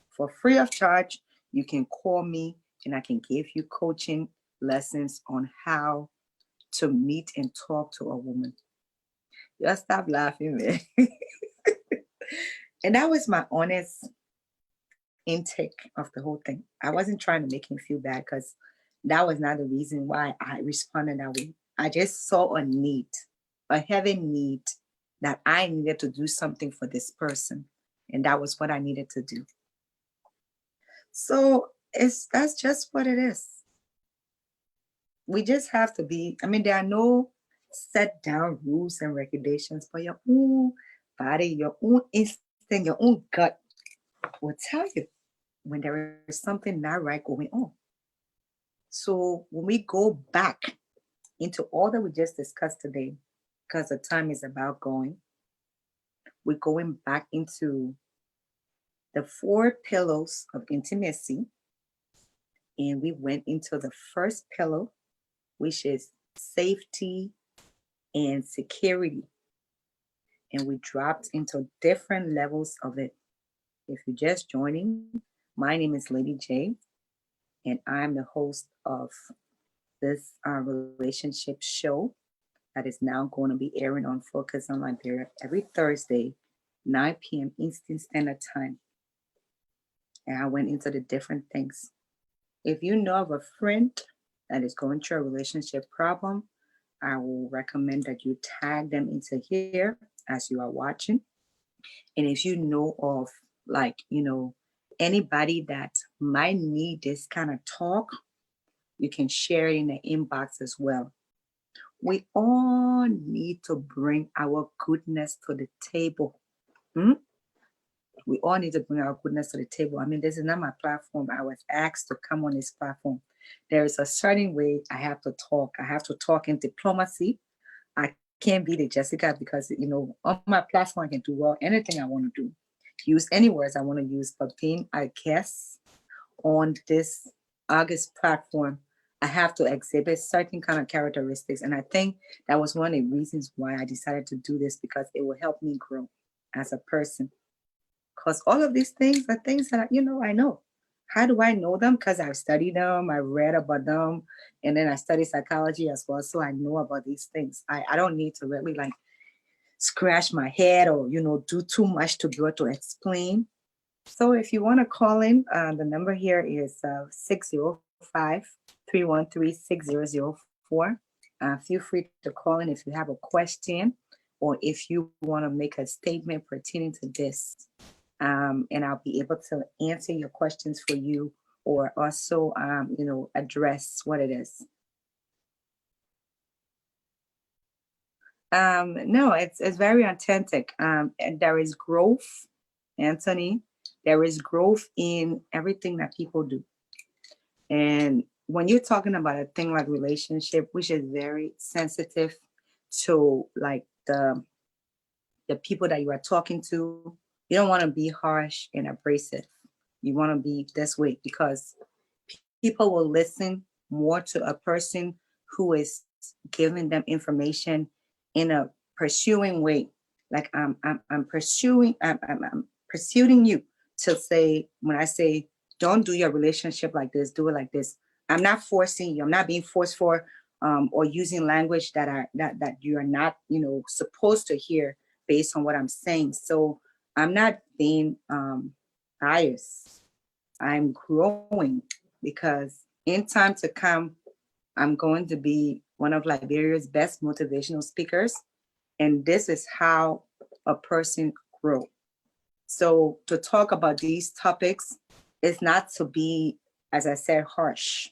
for free of charge. You can call me and I can give you coaching lessons on how to meet and talk to a woman. Just stop laughing, man. And that was my honest intake of the whole thing. I wasn't trying to make him feel bad because that was not the reason why I responded that way. I just saw a need, a heavy need that I needed to do something for this person. And that was what I needed to do. So that's just what it is. We just have to be, I mean, there are no set down rules and regulations, but your own body, your own instinct, your own gut will tell you when there is something not right going on. So when we go back into all that we just discussed today, because the time is about going, we're going back into the 4 pillars of intimacy. And we went into the first pillar, which is safety and security. And we dropped into different levels of it. If you're just joining, my name is Lady J, and I'm the host of this relationship show that is now going to be airing on Focus on Liberia every Thursday, 9 p.m. Eastern Standard Time. And I went into the different things. If you know of a friend that is going through a relationship problem, I will recommend that you tag them into here as you are watching. And if you know of, like, anybody that might need this kind of talk, you can share it in the inbox as well. We all need to bring our goodness to the table. We all need to bring our goodness to the table. I mean, this is not my platform. I was asked to come on this platform. There is a certain way I have to talk. I have to talk in diplomacy. I can't be the Jessica because, on my platform, I can do well anything I want to do. Use any words I want to use. But being a guest on this August platform, I have to exhibit certain kind of characteristics. And I think that was one of the reasons why I decided to do this, because it will help me grow as a person. Because all of these things are things that, I know. How do I know them? Because I've studied them, I read about them, and then I study psychology as well. So I know about these things. I don't need to really scratch my head or, do too much to be able to explain. So if you want to call in, the number here is 605-313-6004. Feel free to call in if you have a question or if you want to make a statement pertaining to this. And I'll be able to answer your questions for you, or also, address what it is. No, it's very authentic. And there is growth, Anthony. There is growth in everything that people do. And when you're talking about a thing like relationship, which is very sensitive to the people that you are talking to, you don't want to be harsh and abrasive. You want to be this way because people will listen more to a person who is giving them information in a pursuing way. Like I'm pursuing you to say, when I say, don't do your relationship like this, do it like this. I'm not forcing you. I'm not being forced for or using language that you are not, supposed to hear based on what I'm saying. So I'm not being biased. I'm growing because in time to come, I'm going to be one of Liberia's best motivational speakers. And this is how a person grows. So to talk about these topics is not to be, as I said, harsh.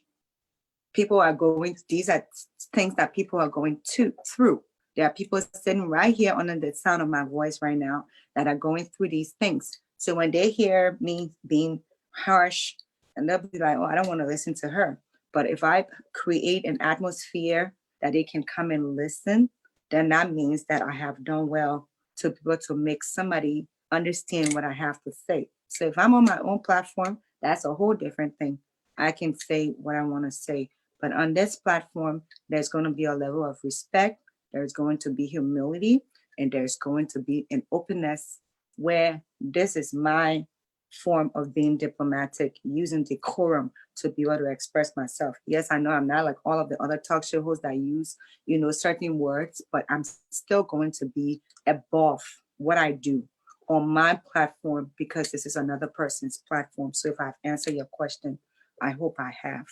People are going, these are things that people are going through. There are people sitting right here under the sound of my voice right now that are going through these things. So when they hear me being harsh, and they'll be like, oh, I don't want to listen to her. But if I create an atmosphere that they can come and listen, then that means that I have done well to be able to make somebody understand what I have to say. So if I'm on my own platform, that's a whole different thing. I can say what I want to say. But on this platform, there's going to be a level of respect, there's going to be humility, and there's going to be an openness where this is my form of being diplomatic, using decorum to be able to express myself. Yes, I know I'm not like all of the other talk show hosts that use, certain words, but I'm still going to be above what I do on my platform because this is another person's platform. So if I've answered your question, I hope I have.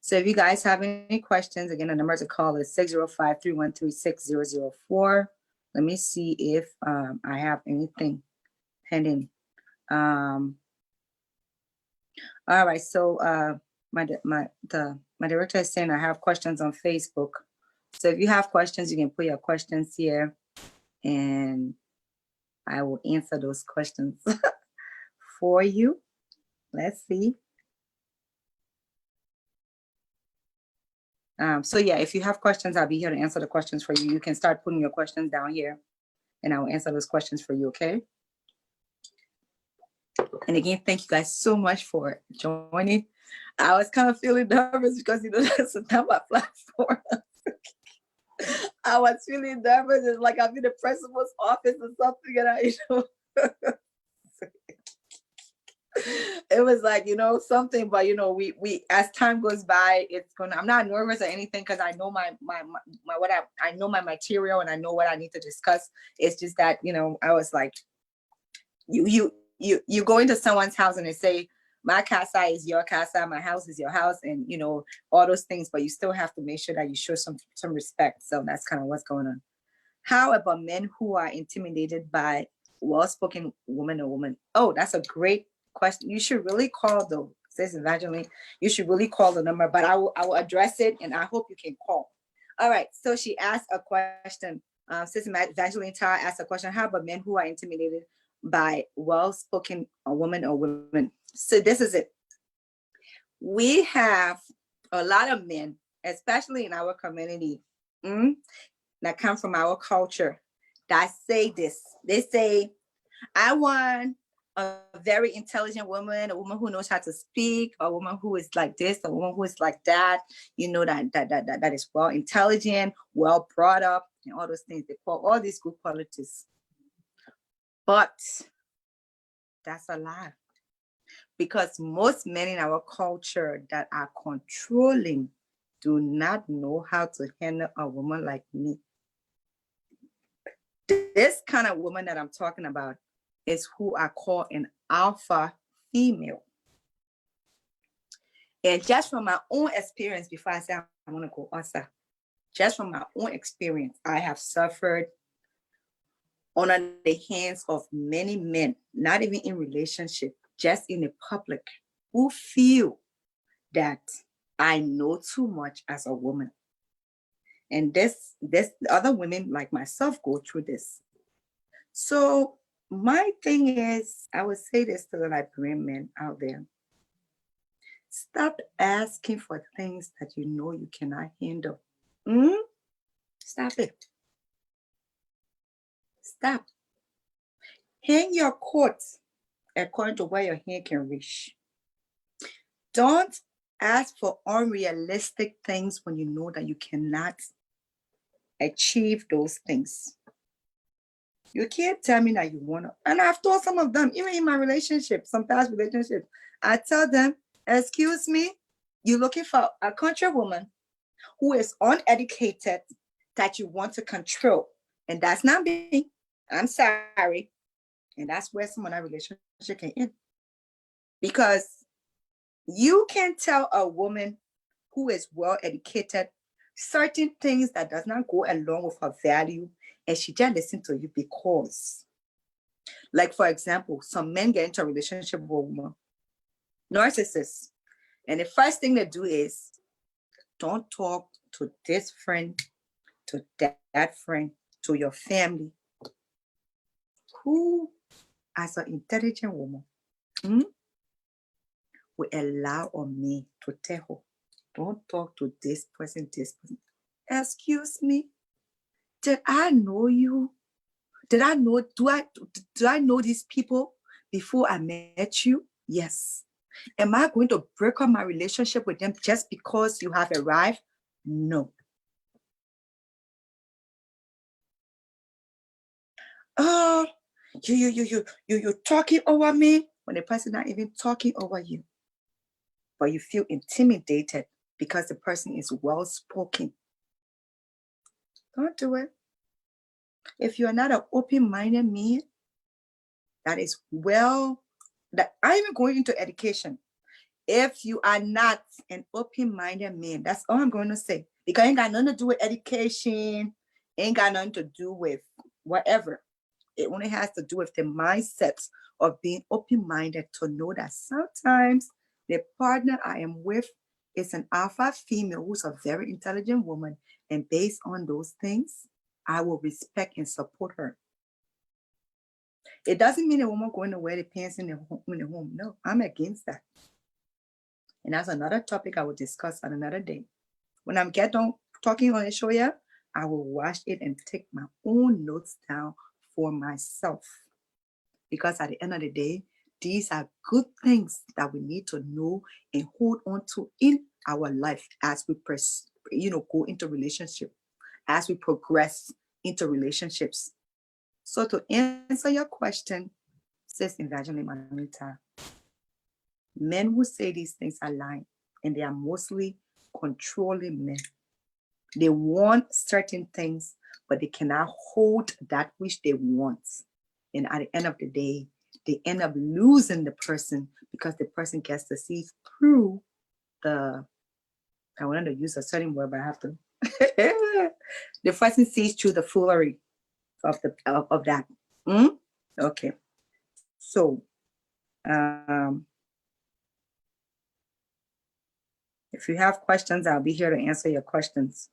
So if you guys have any questions, again, the number to call is 605-313-6004. Let me see if I have anything pending. All right, so my director is saying I have questions on Facebook. So if you have questions, you can put your questions here and I will answer those questions for you. Let's see. So yeah, if you have questions, I'll be here to answer the questions for you. You can start putting your questions down here and I will answer those questions for you, okay? And again, thank you guys so much for joining. I was kind of feeling nervous because, that's not my platform. I was feeling nervous. It's like I'm in the principal's office or something, and it was like, something, but we as time goes by, I'm not nervous or anything because I know my I know my material and I know what I need to discuss. It's just that, I was like, you go into someone's house and they say, my casa is your casa, my house is your house, and all those things, but you still have to make sure that you show some respect. So that's kind of what's going on. How about men who are intimidated by well-spoken woman or woman? Oh, that's a great question. You should really call says Evangeline, you should really call the number, but I will address it and I hope you can call. All right, so she asked a question. Sis Evangeline Tara asked a question. How about men who are intimidated by well-spoken woman or women? So this is it. We have a lot of men, especially in our community, that come from our culture, that say this. They say, I want a very intelligent woman, a woman who knows how to speak, a woman who is like this, a woman who is like that, that is well intelligent, well brought up, and all those things. They call all these good qualities. But that's a lie. Because most men in our culture that are controlling do not know how to handle a woman like me. This kind of woman that I'm talking about is who I call an alpha female. And just from my own experience, before I say I want to go outside, just from my own experience, I have suffered under the hands of many men, not even in relationship, just in the public, who feel that I know too much as a woman. And this other women like myself go through this. So my thing is, I would say this to the Liberian men out there. Stop asking for things that you know you cannot handle. Stop it. Stop. Hang your coat according to where your hand can reach. Don't ask for unrealistic things when you know that you cannot achieve those things. You can't tell me that you want to. And I've told some of them, even in my relationship, some past relationships, I tell them, excuse me, you're looking for a country woman who is uneducated that you want to control. And that's not me. I'm sorry. And that's where some of that relationship can end. Because you can tell a woman who is well educated certain things that does not go along with her value, and she just listen to you because, like for example, some men get into a relationship with a woman, narcissists, and the first thing they do is don't talk to this friend, to that friend, to your family. Who, as an intelligent woman, hmm, will allow a man to tell her, don't talk to this person, this person. Excuse me, did I know you? Did I know, do I know these people before I met you? Yes. Am I going to break up my relationship with them just because you have arrived? No. Oh, you talking over me when the person not even talking over you, but you feel intimidated because the person is well spoken. Don't do it. If you are not an open-minded man, that is well, that I'm even going into education. If you are not an open-minded man, that's all I'm going to say. Because it ain't got nothing to do with education, ain't got nothing to do with whatever. It only has to do with the mindset of being open-minded to know that sometimes the partner I am with is an alpha female who's a very intelligent woman. And based on those things, I will respect and support her. It doesn't mean a woman going to wear the pants in the home. No, I'm against that. And that's another topic I will discuss on another day. When I'm get done talking on the show here, I will watch it and take my own notes down for myself. Because at the end of the day, these are good things that we need to know and hold on to in our life as we go into relationship, as we progress into relationships. So to answer your question, says Evangeline Manita, men who say these things are lying, and they are mostly controlling men. They want certain things, but they cannot hold that which they want. And at the end of the day, they end up losing the person because the person gets to see through I wanted to use a certain word, but I have to. The person sees through the foolery of that. Mm? Okay. So, if you have questions, I'll be here to answer your questions.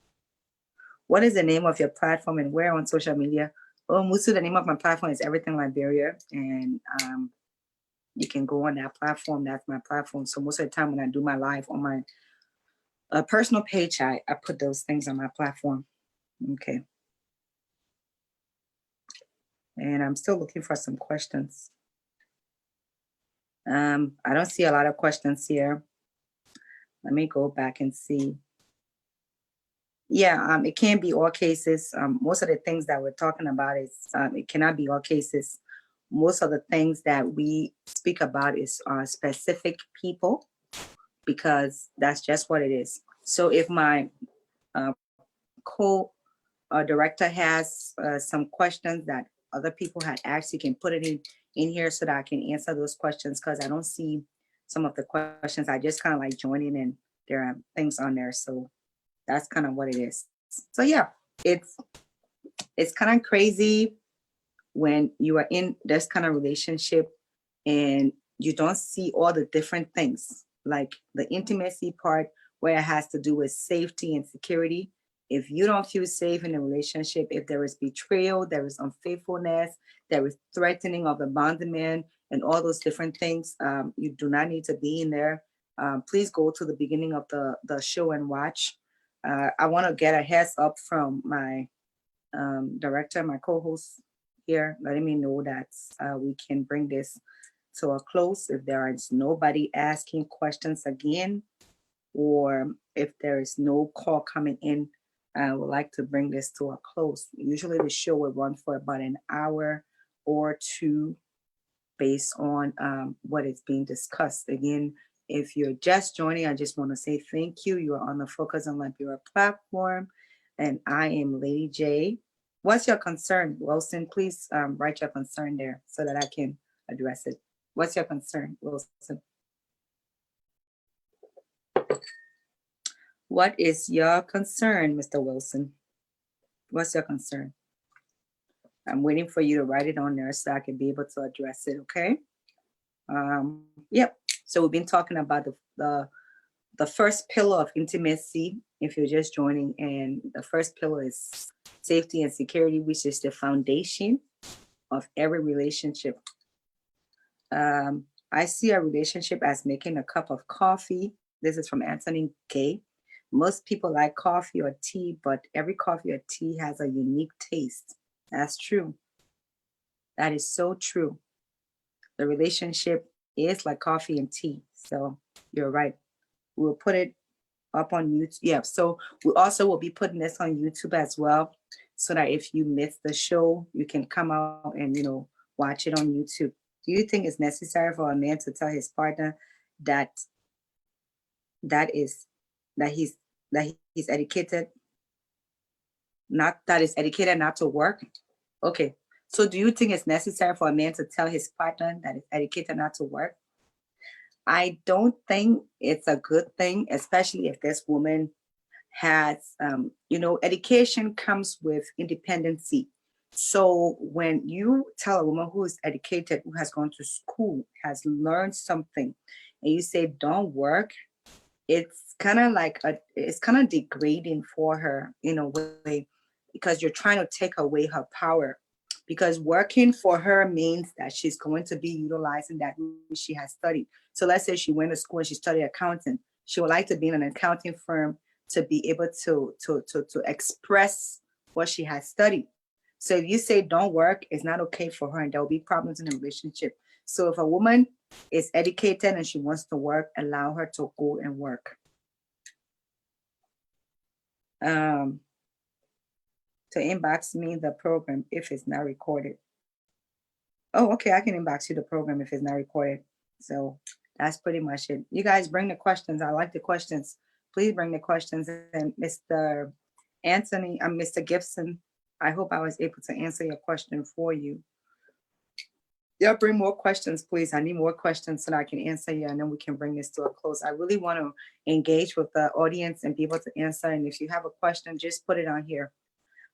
What is the name of your platform and where on social media? Oh, Musu, the name of my platform is Everything Liberia. And you can go on that platform. That's my platform. So most of the time when I do my live on my personal page, I put those things on my platform. Okay. And I'm still looking for some questions. I don't see a lot of questions here. Let me go back and see. Yeah, it can be all cases. Most of the things that we're talking about is it cannot be all cases. Most of the things that we speak about is specific people because that's just what it is. So if my co-director has some questions that other people had asked, you can put it in here so that I can answer those questions because I don't see some of the questions. I just kind of like joining and there are things on there. So that's kind of what it is. So yeah, it's kind of crazy when you are in this kind of relationship and you don't see all the different things, like the intimacy part where it has to do with safety and security. If you don't feel safe in a relationship, if there is betrayal, there is unfaithfulness, there is threatening of abandonment, and all those different things, you do not need to be in there. Please go to the beginning of the show and watch. I want to get a heads up from my director, my co-host here, letting me know that we can bring this to a close if there is nobody asking questions again, or if there is no call coming in. I would like to bring this to a close. Usually the show will run for about an hour or two based on what is being discussed. Again, if you're just joining, I just want to say thank you. You are on the Focus on Liberia platform, and I am Lady J. What's your concern, Wilson? Please write your concern there so that I can address it. What's your concern, Wilson? What is your concern, Mr. Wilson? What's your concern? I'm waiting for you to write it on there so I can be able to address it, okay? Yep. So we've been talking about the first pillar of intimacy, if you're just joining, and the first pillar is safety and security, which is the foundation of every relationship. I see a relationship as making a cup of coffee. This is from Anthony Gay. Most people like coffee or tea, but every coffee or tea has a unique taste. That's true. That is so true. The relationship is like coffee and tea. So you're right. We'll put it up on YouTube. Yeah. So we also will be putting this on YouTube as well, so that if you miss the show, you can come out and watch it on YouTube. Do you think it's necessary for a man to tell his partner that that is that he's educated, not that is educated not to work? Okay. So do you think it's necessary for a man to tell his partner that is educated not to work? I don't think it's a good thing, especially if this woman has, education comes with independency. So when you tell a woman who is educated, who has gone to school, has learned something, and you say, don't work, it's kind of degrading for her in a way, because you're trying to take away her power, because working for her means that she's going to be utilizing that which she has studied. So let's say she went to school and she studied accounting. She would like to be in an accounting firm to be able to express what she has studied. So if you say don't work, it's not okay for her, and there will be problems in the relationship. So if a woman is educated and she wants to work, allow her to go and work. Um, to inbox me the program if it's not recorded. Oh, okay, I can inbox you the program if it's not recorded. So that's pretty much it. You guys bring the questions. I like the questions. Please bring the questions. And Mr. Anthony, I'm Mr. Gibson. I hope I was able to answer your question for you. Yeah, bring more questions, please. I need more questions so that I can answer you, and then we can bring this to a close. I really want to engage with the audience and be able to answer. And if you have a question, just put it on here.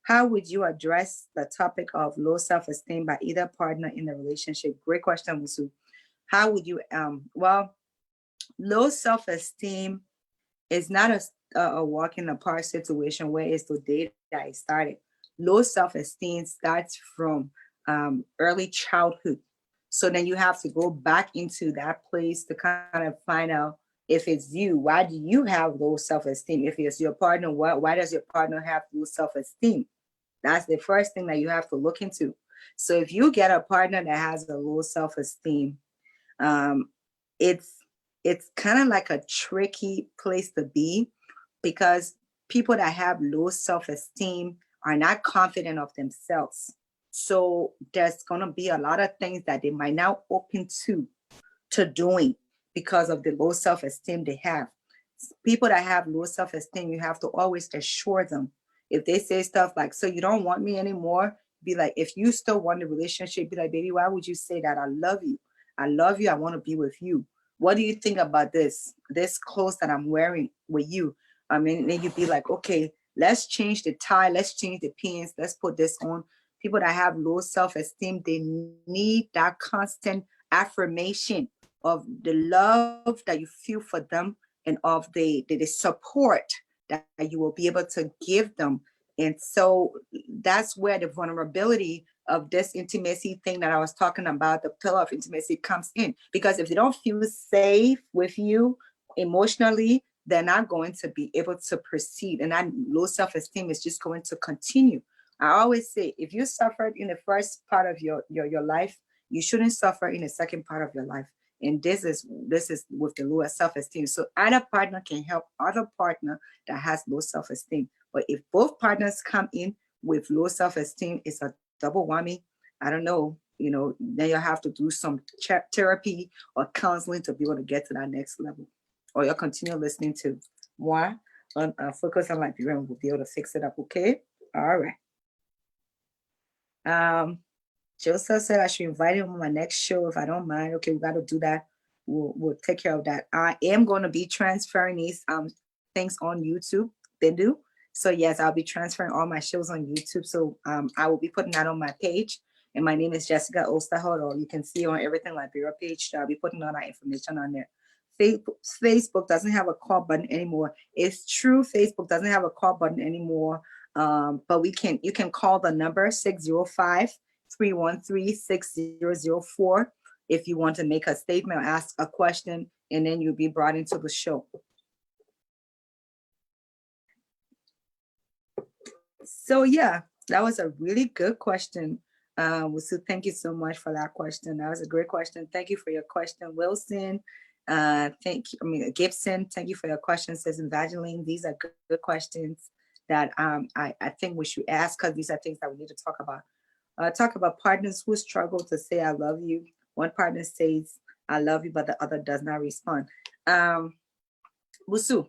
How would you address the topic of low self-esteem by either partner in the relationship? Great question, Musu. How would you, well, low self-esteem is not a walk in the park situation where it's the day that it started. Low self-esteem starts from early childhood. So then you have to go back into that place to kind of find out if it's you. Why do you have low self-esteem? If it's your partner, why does your partner have low self-esteem? That's the first thing that you have to look into. So if you get a partner that has a low self-esteem, um, it's it's kind of like a tricky place to be, because people that have low self-esteem are not confident of themselves. So there's gonna be a lot of things that they might not open to doing because of the low self-esteem they have. People that have low self-esteem, you have to always assure them. If they say stuff like, so you don't want me anymore, be like, if you still want the relationship, be like, baby, why would you say that? I love you. I love you. I want to be with you. What do you think about this clothes that I'm wearing with you? I mean, then you'd be like, okay, let's change the tie, let's change the pants, let's put this on. People that have low self-esteem, they need that constant affirmation of the love that you feel for them, and of the support that you will be able to give them. And so that's where the vulnerability of this intimacy thing that I was talking about, the pillar of intimacy, comes in. Because if they don't feel safe with you emotionally, they're not going to be able to proceed. And that low self-esteem is just going to continue. I always say, if you suffered in the first part of your life, you shouldn't suffer in the second part of your life. And this is with the lower self-esteem. So either partner can help other partner that has low self-esteem. But if both partners come in with low self-esteem, it's a double whammy. I don't know, then you have to do some therapy or counseling to be able to get to that next level. Or you'll continue listening to moi on Focus on Liberia, and we'll be able to fix it up, okay? All right. Joseph said I should invite him on my next show if I don't mind. Okay, we got to do that. We'll take care of that. I am going to be transferring these things things on YouTube. They do. So yes, I'll be transferring all my shows on YouTube. So I will be putting that on my page. And my name is Jessica Osterholt, or you can see on Everything Liberia page. I'll be putting all that information on there. Facebook doesn't have a call button anymore. It's true, Facebook doesn't have a call button anymore. But you can call the number 605-313-6004 if you want to make a statement or ask a question, and then you'll be brought into the show. So yeah, that was a really good question. So thank you so much for that question. That was a great question. Thank you for your question, Wilson. Gibson, thank you for your question, says Evangeline. These are good questions that I think we should ask, because these are things that we need to talk about. Talk about partners who struggle to say I love you. One partner says I love you, but the other does not respond. Busu,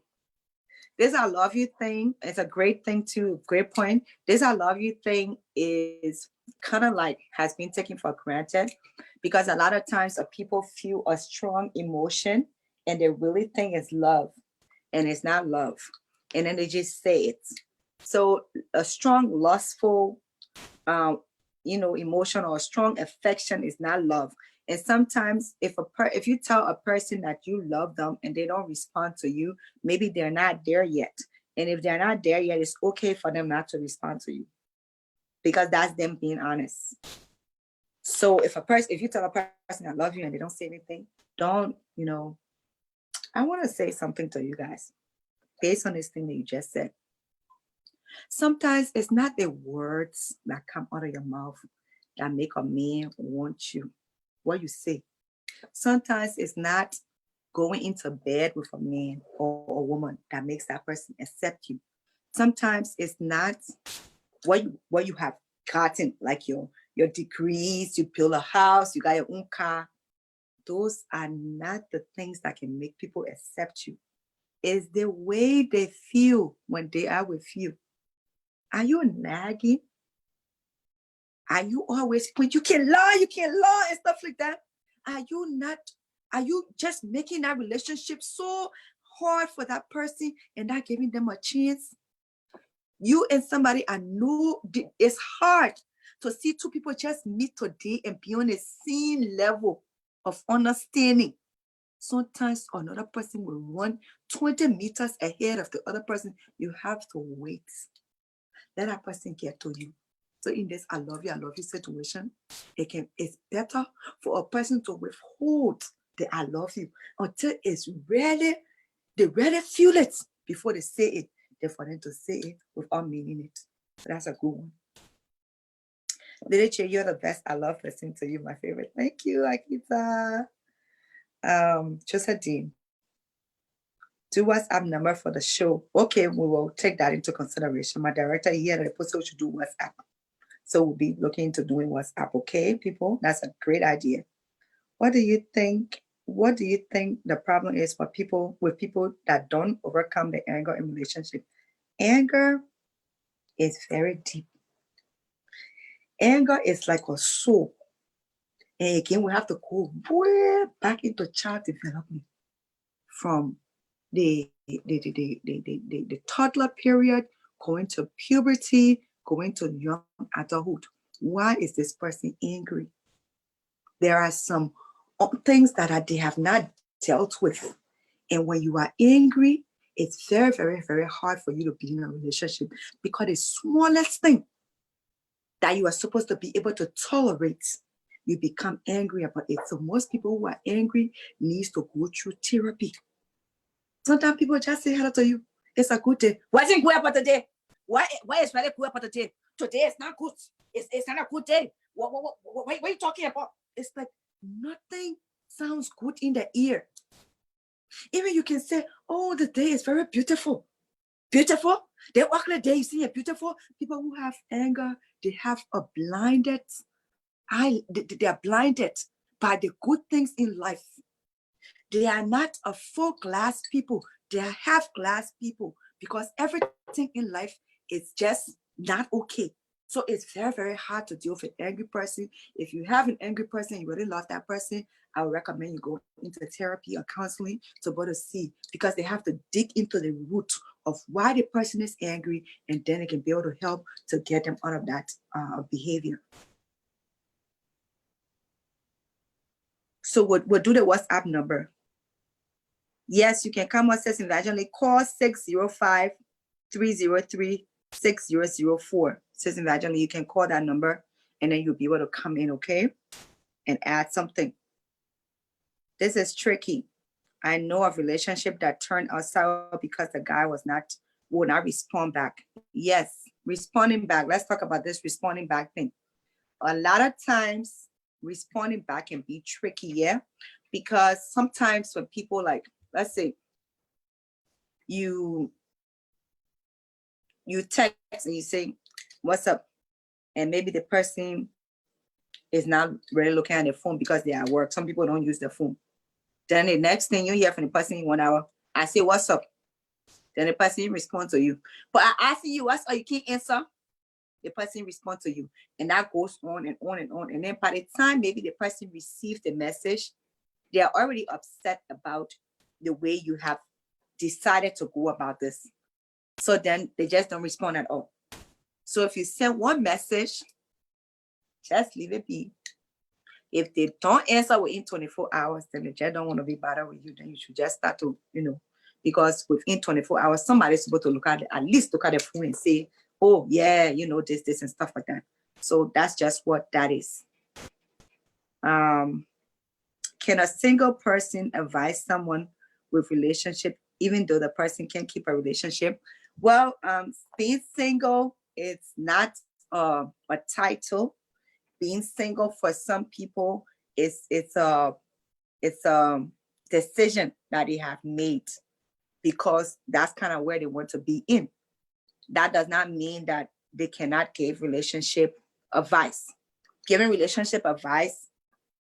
this I love you thing, it's a great thing too, great point. This I love you thing is kind of like has been taken for granted, because a lot of times people feel a strong emotion and they really think it's love, and it's not love. And then they just say it. So a strong, lustful, emotion or strong affection is not love. And sometimes if you tell a person that you love them and they don't respond to you, maybe they're not there yet. And if they're not there yet, it's okay for them not to respond to you, because that's them being honest. So if you tell a person I love you and they don't say anything, don't, I want to say something to you guys based on this thing that you just said. Sometimes it's not the words that come out of your mouth that make a man want you, what you say. Sometimes it's not going into bed with a man or a woman that makes that person accept you. Sometimes it's not what you have gotten, like your degrees, you build a house, you got your own car. Those are not the things that can make people accept you. It's the way they feel when they are with you. Are you nagging? Are you always, when you can lie and stuff like that? Are you just making that relationship so hard for that person and not giving them a chance? You and somebody, I know it's hard to see two people just meet today and be on the same level of understanding. Sometimes another person will run 20 meters ahead of the other person. You have to wait. Let that person get to you. So in this I love you situation, it's better for a person to withhold the I love you until they really feel it before they say it, than for them to say it without meaning it. So that's a good one. Lily, you're the best. I love listening to you, my favorite. Thank you, Akita. Josephine, do WhatsApp number for the show. Okay, we will take that into consideration. My director here at the post should do WhatsApp. So we'll be looking into doing WhatsApp, okay, people? That's a great idea. What do you think? What do you think the problem is for people that don't overcome the anger in relationship? Anger is very deep. Anger is like a soul. And again, we have to go way back into child development, from the toddler period, going to puberty, going to young adulthood. Why is this person angry? There are some things that they have not dealt with. And when you are angry, it's very, very, very hard for you to be in a relationship, because the smallest thing that you are supposed to be able to tolerate, you become angry about it. So most people who are angry needs to go through therapy. Sometimes people just say hello to you. It's a good day. Why isn't good about today? Why is very good about today? Today is not good. It's not a good day. What are you talking about? It's like nothing sounds good in the ear. Even you can say, oh, the day is very beautiful. Beautiful? They walk the day, you see it beautiful. People who have anger, they have a blinded eye. They are blinded by the good things in life. They are not a full glass people. They are half glass people, because everything in life is just not okay. So it's very, very hard to deal with an angry person. If you have an angry person, you really love that person, I would recommend you go into therapy or counseling to go to see, because they have to dig into the root of why the person is angry, and then they can be able to help to get them out of that behavior. So we'll do the WhatsApp number. Yes, you can come on Citizen Evangelist. Call 605-303-6004. Citizen Evangelist, you can call that number and then you'll be able to come in, okay? And add something. This is tricky. I know of relationship that turned out sour because the guy would not respond back. Yes, responding back. Let's talk about this responding back thing. A lot of times responding back can be tricky, yeah? Because sometimes when people, like, let's say you text and you say, what's up? And maybe the person is not really looking at their phone because they're at work. Some people don't use their phone. Then the next thing you hear from the person in 1 hour, I say, what's up? Then the person responds to you. But I ask you, what's up? You can't answer. The person responds to you. And that goes on and on and on. And then by the time maybe the person receives the message, they are already upset about the way you have decided to go about this. So then they just don't respond at all. So if you send one message, just leave it be. If they don't answer within 24 hours, then they just don't want to be bothered with you. Then you should just start to, because within 24 hours, somebody's supposed to at least look at the phone and say, oh yeah, this and stuff like that. So that's just what that is. Can a single person advise someone with relationship, even though the person can't keep a relationship? Well, being single, it's not a title. Being single for some people it's a decision that they have made because that's kind of where they want to be in. That does not mean that they cannot give relationship advice. Giving relationship advice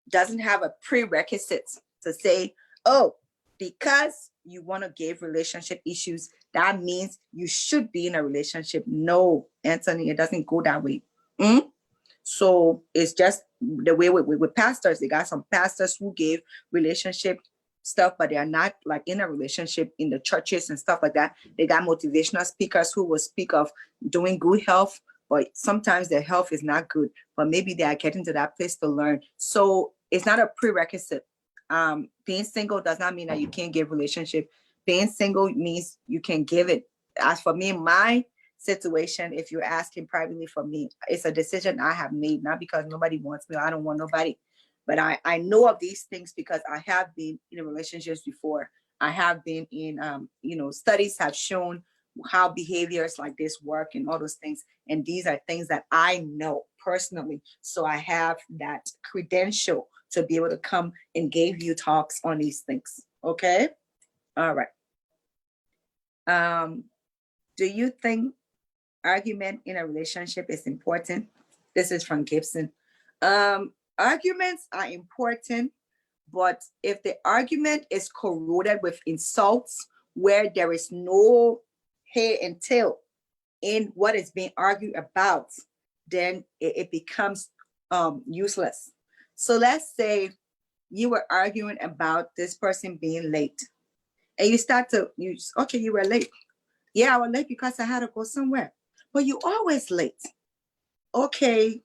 doesn't have a prerequisite to say, oh, because you want to give relationship issues, that means you should be in a relationship. No, Anthony, it doesn't go that way. So it's just the way with pastors. They got some pastors who gave relationship stuff, but they are not like in a relationship in the churches and stuff like that. They got motivational speakers who will speak of doing good health, but sometimes their health is not good, but maybe they are getting to that place to learn. So it's not a prerequisite. Being single does not mean that you can't give relationship. Being single means you can give it. As for me, my situation, if you're asking privately for me, it's a decision I have made, not because nobody wants me or I don't want nobody, but I know of these things because I have been in relationships before. I have been in, studies have shown how behaviors like this work and all those things. And these are things that I know personally. So I have that credential to be able to come and give you talks on these things. Okay. All right. Do you think argument in a relationship is important? This is from Gibson. Arguments are important, but if the argument is corroded with insults where there is no head and tail in what is being argued about, then it becomes useless. So let's say you were arguing about this person being late, and you were late. Yeah, I was late because I had to go somewhere. But you always late. Okay,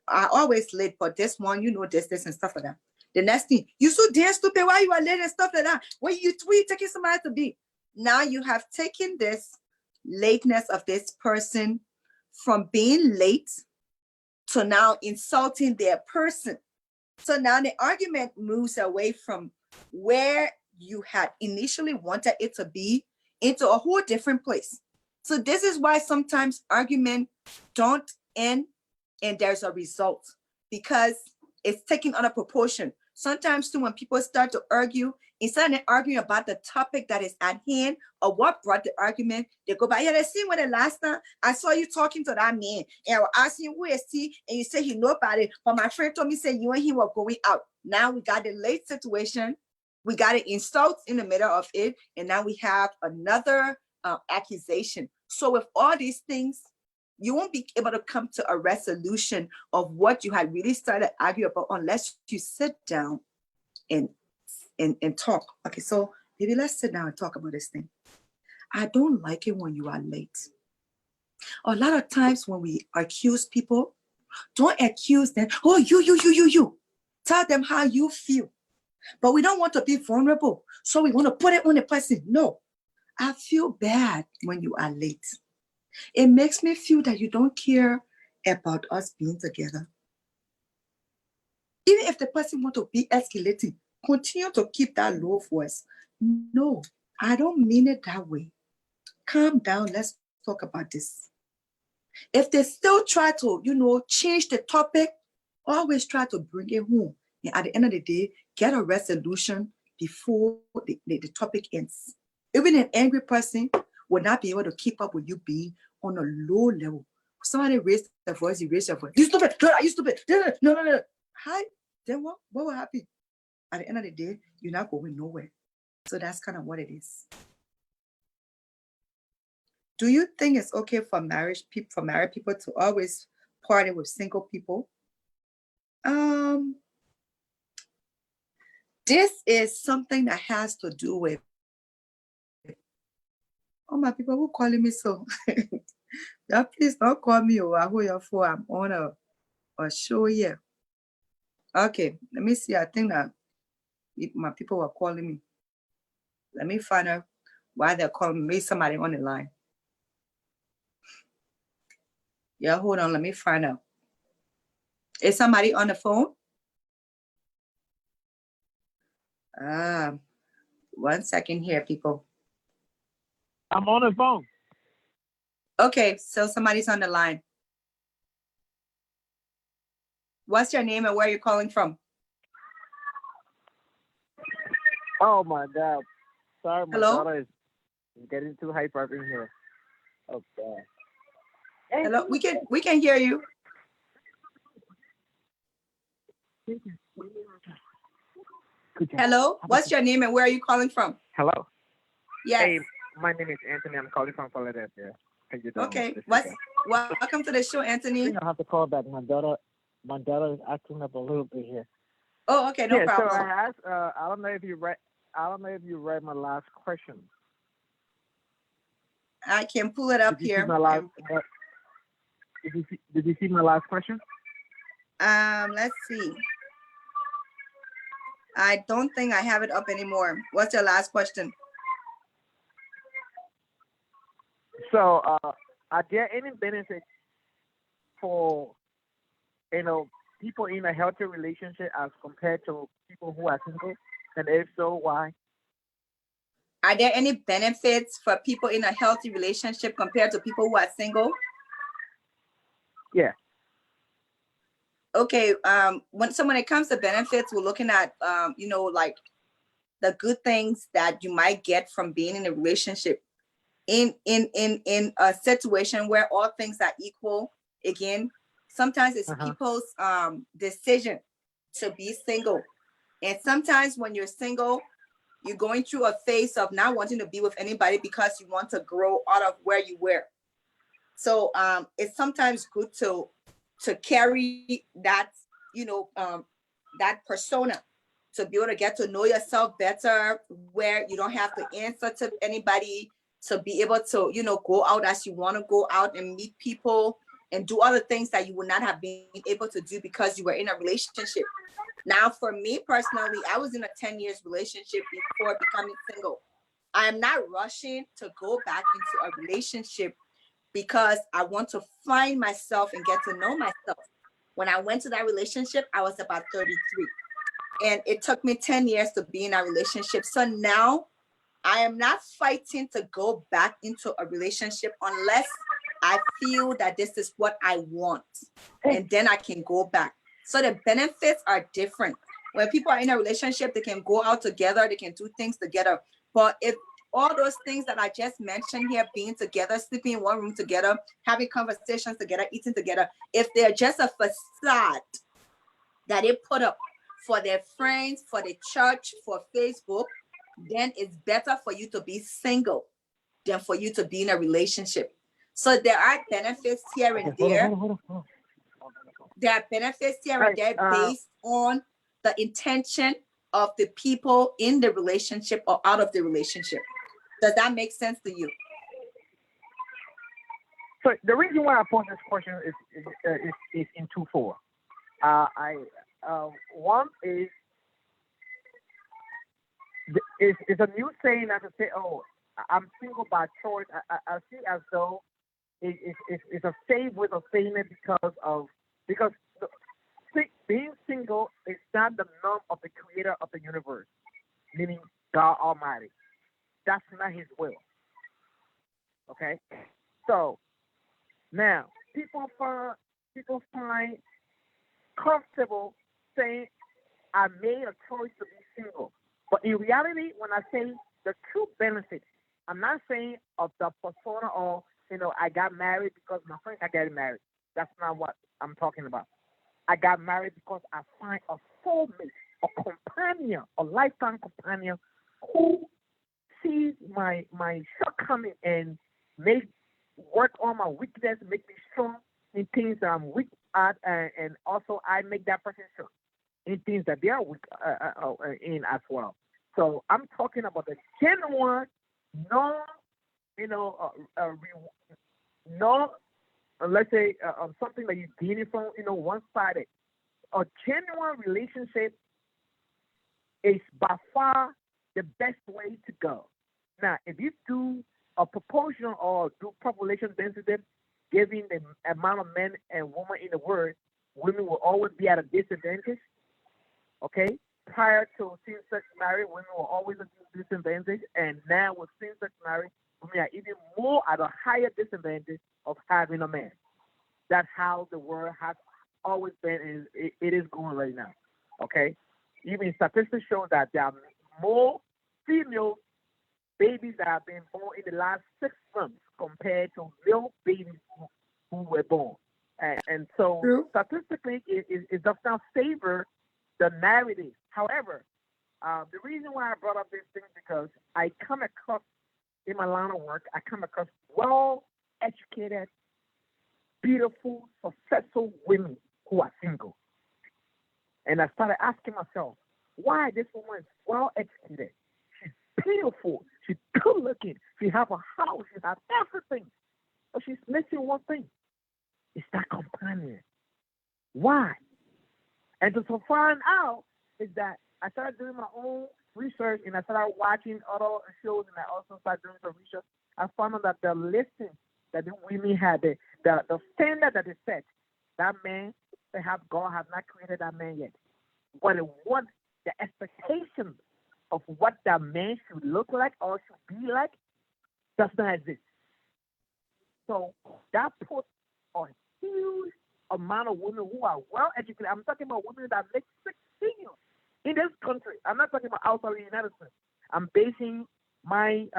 I always late, but this one, this and stuff like that. The next thing, you so damn stupid, why you are late and stuff like that? Where you taking somebody to be? Now you have taken this lateness of this person from being late to now insulting their person. So now the argument moves away from where you had initially wanted it to be into a whole different place. So this is why sometimes arguments don't end and there's a result, because it's taking on a proportion. Sometimes too, when people start to argue, instead of arguing about the topic that is at hand or what brought the argument, they go back, yeah, they see when the last time I saw you talking to that man and I was asking who is he, and you say he know about it, but my friend told me, say you and he were going out. Now we got the late situation. We got an insult in the middle of it, and now we have another accusation. So with all these things, you won't be able to come to a resolution of what you had really started arguing about unless you sit down and talk. Okay, so maybe let's sit down and talk about this thing. I don't like it when you are late. A lot of times when we accuse people, don't accuse them. Oh, you. Tell them how you feel. But we don't want to be vulnerable. So we want to put it on the person. No, I feel bad when you are late. It makes me feel that you don't care about us being together. Even if the person want to be escalating, continue to keep that low voice. No, I don't mean it that way. Calm down. Let's talk about this. If they still try to, change the topic, always try to bring it home. And at the end of the day, get a resolution before the topic ends. Even an angry person will not be able to keep up with you being on a low level. Somebody raised their voice, you raise your voice. You stupid, you stupid. No. Hi, then what will happen? At the end of the day, you're not going nowhere. So that's kind of what it is. Do you think it's okay for married people to always party with single people? This is something that has to do with, oh my people who calling me so. Yeah, please don't call me or I hold your phone. I'm on a show here. Okay, let me see. I think that my people were calling me. Let me find out why they're calling me. Maybe somebody on the line. Yeah, hold on. Let me find out. Is somebody on the phone? 1 second here, people. I'm on the phone. Okay, so somebody's on the line. What's your name and where are you calling from? Oh my God. Sorry, my Hello? daughter is getting too hyper up in here. Oh God. Hello, we can hear you. Hello, what's your name and where are you calling from? Hello. Yes. Hey, my name is Anthony. I'm calling from Philadelphia. How you doing? Okay. Welcome to the show, I Anthony. think I'll have to call back. My daughter is acting up a little bit here. Oh, okay, no problem. So I asked. I don't know if you read my last question. I can pull it up here. Did you see my last question? Let's see. I don't think I have it up anymore. What's your last question? So, are there any benefits for people in a healthy relationship as compared to people who are single? And if so, why? Are there any benefits for people in a healthy relationship compared to people who are single? Yeah. Okay. When it comes to benefits, we're looking at like the good things that you might get from being in a relationship. In a situation where all things are equal, again, sometimes it's people's decision to be single. And sometimes when you're single, you're going through a phase of not wanting to be with anybody because you want to grow out of where you were. So it's sometimes good to carry that, that persona, to be able to get to know yourself better, where you don't have to answer to anybody, to be able to, go out as you want to go out and meet people and do other things that you would not have been able to do because you were in a relationship. Now, for me personally, I was in a 10 years relationship before becoming single. I am not rushing to go back into a relationship because I want to find myself and get to know myself. When I went to that relationship, I was about 33. And it took me 10 years to be in a relationship. So now I am not fighting to go back into a relationship unless I feel that this is what I want. And then I can go back. So the benefits are different. When people are in a relationship, they can go out together, they can do things together. But if all those things that I just mentioned here, being together, sleeping in one room together, having conversations together, eating together, if they're just a facade that they put up for their friends, for the church, for Facebook, then it's better for you to be single than for you to be in a relationship. So there are benefits here and there. Hold on. There are benefits here Right, and there based on the intention of the people in the relationship or out of the relationship. Does that make sense to you? So the reason why I pose this question is in twofold. One is it's a new saying that to say, "Oh, I'm single by choice." I see as though it's a safe way of saying it because being single is not the norm of the creator of the universe, meaning God Almighty. That's not His will. Okay, so now people find comfortable saying, "I made a choice to be single," but in reality, when I say the true benefits, I'm not saying of the persona or I got married because my friend got getting married. That's not what I'm talking about. I got married because I find a soulmate, a companion, a lifetime companion who sees my shortcoming and work on my weakness, make me strong in things that I'm weak at, and also I make that person strong in things that they are weak in as well. So I'm talking about the genuine, non, non, let's say something that you're gaining from, one-sided. A genuine relationship is by far the best way to go. Now, if you do a proportion or do population density, given the amount of men and women in the world, women will always be at a disadvantage. Okay? Prior to same-sex marriage, women were always at a disadvantage, and now with same-sex marriage, women are even more at a higher disadvantage of having a man. That's how the world has always been, and it is going right now. Okay? Even statistics show that there are more female babies that have been born in the last 6 months compared to male babies who were born. And so statistically, it does not favor the narrative. However, the reason why I brought up this thing is because I come across, in my line of work, I come across well-educated, beautiful, successful women who are single. And I started asking myself, why this woman is well-educated? She's beautiful. She's good-looking. She has a house. She has everything. But she's missing one thing. It's that companion. Why? And to find out is that I started doing my own research and I started watching other shows and I also started doing some research. I found out that the listing that the women had, the standard that they set, that man, perhaps God has not created that man yet. But what the expectation of what that man should look like or should be like does not exist. So that puts a huge amount of women who are well educated. I'm talking about women that make 6 figures in this country. I'm not talking about outside the United States. I'm basing my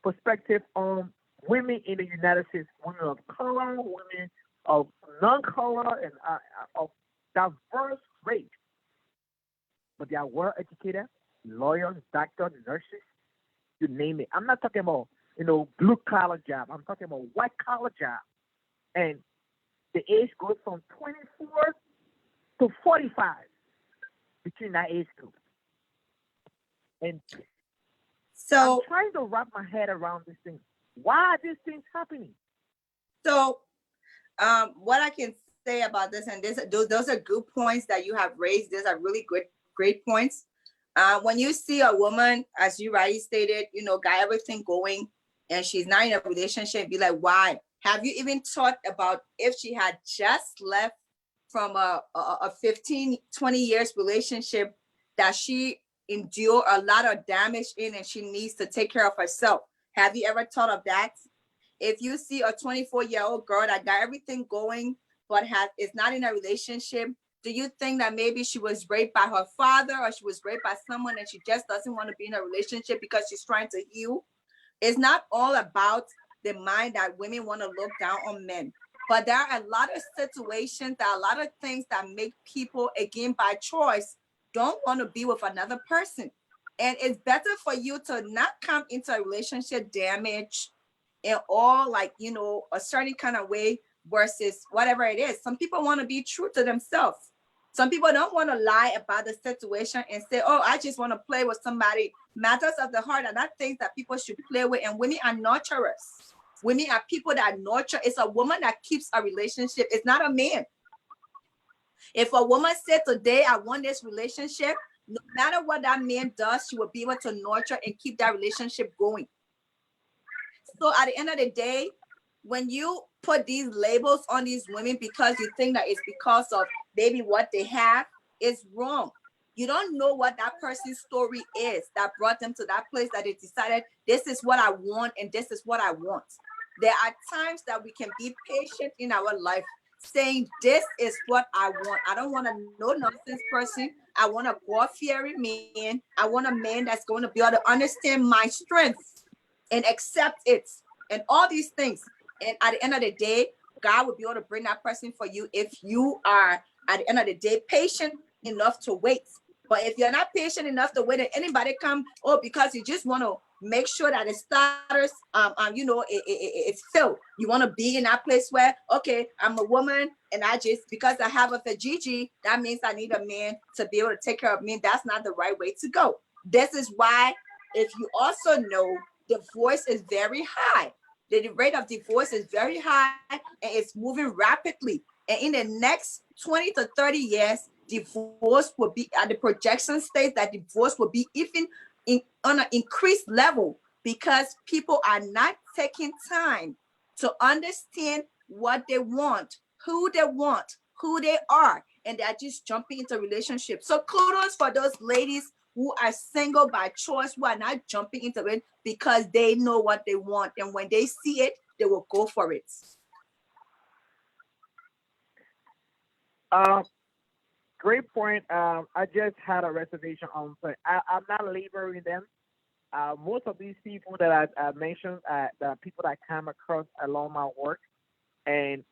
perspective on women in the United States, women of color, women of non-color, and of diverse race. But they are well educated, lawyers, doctors, nurses, you name it. I'm not talking about blue collar job. I'm talking about white collar job. And the age goes from 24 to 45 between that age group. And so I'm trying to wrap my head around this thing. Why are these things happening? So what I can say about this, and those are good points that you have raised. Those are really great points. When you see a woman, as you rightly stated, got everything going and she's not in a relationship, be like, why? Have you even thought about if she had just left from a 15, 20 years relationship that she endured a lot of damage in and she needs to take care of herself? Have you ever thought of that? If you see a 24-year-old girl that got everything going but is not in a relationship, do you think that maybe she was raped by her father or she was raped by someone and she just doesn't want to be in a relationship because she's trying to heal? It's not all about the mind that women want to look down on men, but there are a lot of situations, there are a lot of things that make people, again, by choice, don't want to be with another person. And it's better for you to not come into a relationship damaged in all, like, a certain kind of way versus whatever it is. Some people want to be true to themselves. Some people don't want to lie about the situation and say, oh, I just want to play with somebody. Matters of the heart are not things that people should play with. And women are nurturers. Women are people that nurture. It's a woman that keeps a relationship. It's not a man. If a woman said today, I want this relationship, no matter what that man does, she will be able to nurture and keep that relationship going. So at the end of the day, when you put these labels on these women because you think that it's because of maybe what they have, it's wrong. You don't know what that person's story is that brought them to that place that they decided, this is what I want and this is what I want. There are times that we can be patient in our life, saying, this is what I want. I don't want a no nonsense person. I want a God-fearing man. I want a man that's going to be able to understand my strengths and accept it and all these things. And at the end of the day, God will be able to bring that person for you if you are, at the end of the day, patient enough to wait. But if you're not patient enough to wait and anybody come, because you just want to make sure that the status, it's filled. You want to be in that place where, okay, I'm a woman and because I have a Fajiji, that means I need a man to be able to take care of me. That's not the right way to go. This is why, if you also know, divorce is very high. The rate of divorce is very high and it's moving rapidly. And in the next 20 to 30 years, divorce will be at the projection stage that divorce will be even on an increased level because people are not taking time to understand what they want, who they are, and they're just jumping into relationships. So kudos for those ladies who are single by choice, who are not jumping into it because they know what they want. And when they see it, they will go for it. Great point. I just had a reservation on, but I'm not laboring them. Most of these people that I mentioned, the people that I come across along my work, and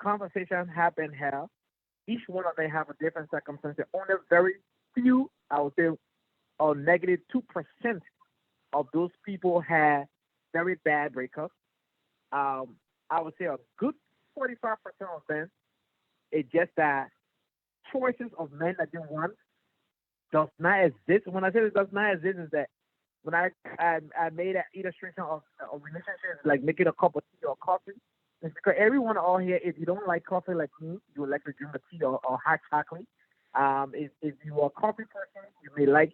conversations have been held. Each one of them have a different circumstance. Only very few, I would say, or negative 2% of those people had very bad breakups. I would say a good 45% of them, it's just that choices of men that they want does not exist. When I say it does not exist, is that when I made an illustration of a relationship like making a cup of tea or coffee, it's because everyone all here, if you don't like coffee like me, you would like to drink a tea or hot chocolate. If you are a coffee person, you may like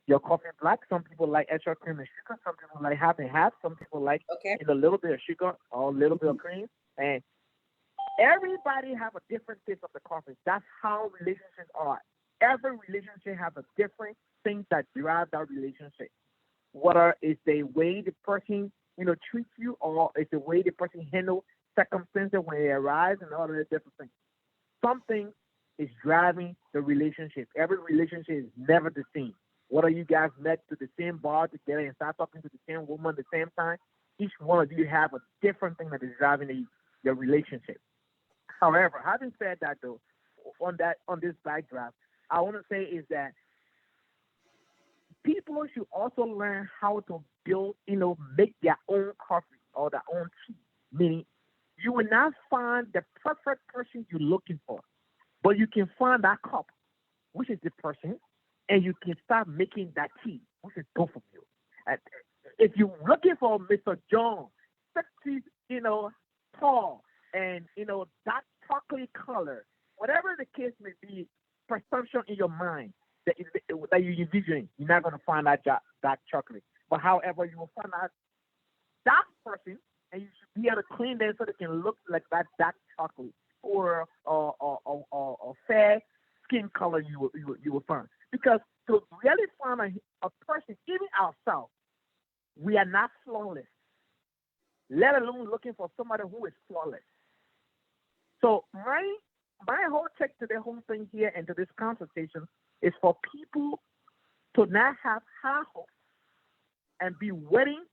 your coffee black. Some people like extra cream and sugar. Some people like half and half. Some people like a little bit of sugar or a little bit of cream. And everybody have a different taste of the coffee. That's how relationships are. Every relationship have a different thing that drive that relationship. Whether it's the way the person treats you, or it's the way the person handle circumstances when they arise, and all of the different things. Something is driving the relationship. Every relationship is never the same. Whether you guys met to the same bar together and start talking to the same woman at the same time, each one of you have a different thing that is driving your relationship. However, having said that though, on this backdrop, I want to say is that people should also learn how to build, make their own coffee or their own tea. Meaning, you will not find the perfect person you're looking for, but you can find that cup, which is the person, and you can start making that tea, which is both of you. And if you're looking for Mr. John, sexy, tall, and that chocolate color, whatever the case may be, perception in your mind that you envision, you're not going to find that chocolate. But however, you will find out that person, and you should be able to clean them so they can look like that dark chocolate or fair skin color you will find. Because to really find a person, even ourselves, we are not flawless, let alone looking for somebody who is flawless. So my whole take to the whole thing here and to this conversation is for people to not have high hopes and be willing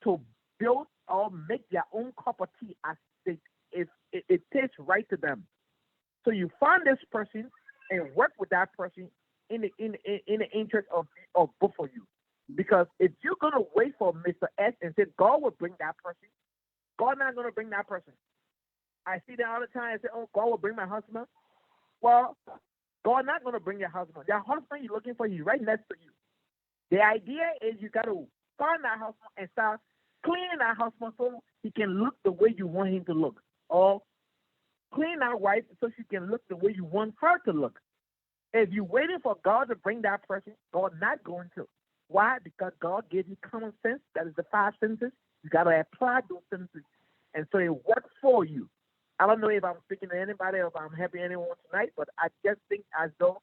to build or make their own cup of tea as it tastes right to them. So you find this person and work with that person in the interest of both of you. Because if you're gonna wait for Mr. S and say God will bring that person, God not going to bring that person. I see that all the time. I say, oh, God will bring my husband. Well, God not going to bring your husband. Your husband you're looking for, he's right next to you. The idea is you got to find that husband and start cleaning that husband so he can look the way you want him to look. Or clean that wife so she can look the way you want her to look. If you're waiting for God to bring that person, God not going to. Why? Because God gave you common sense. That is the 5 senses. You got to apply those senses. And so it works for you. I don't know if I'm speaking to anybody or if I'm helping anyone tonight, but I just think as though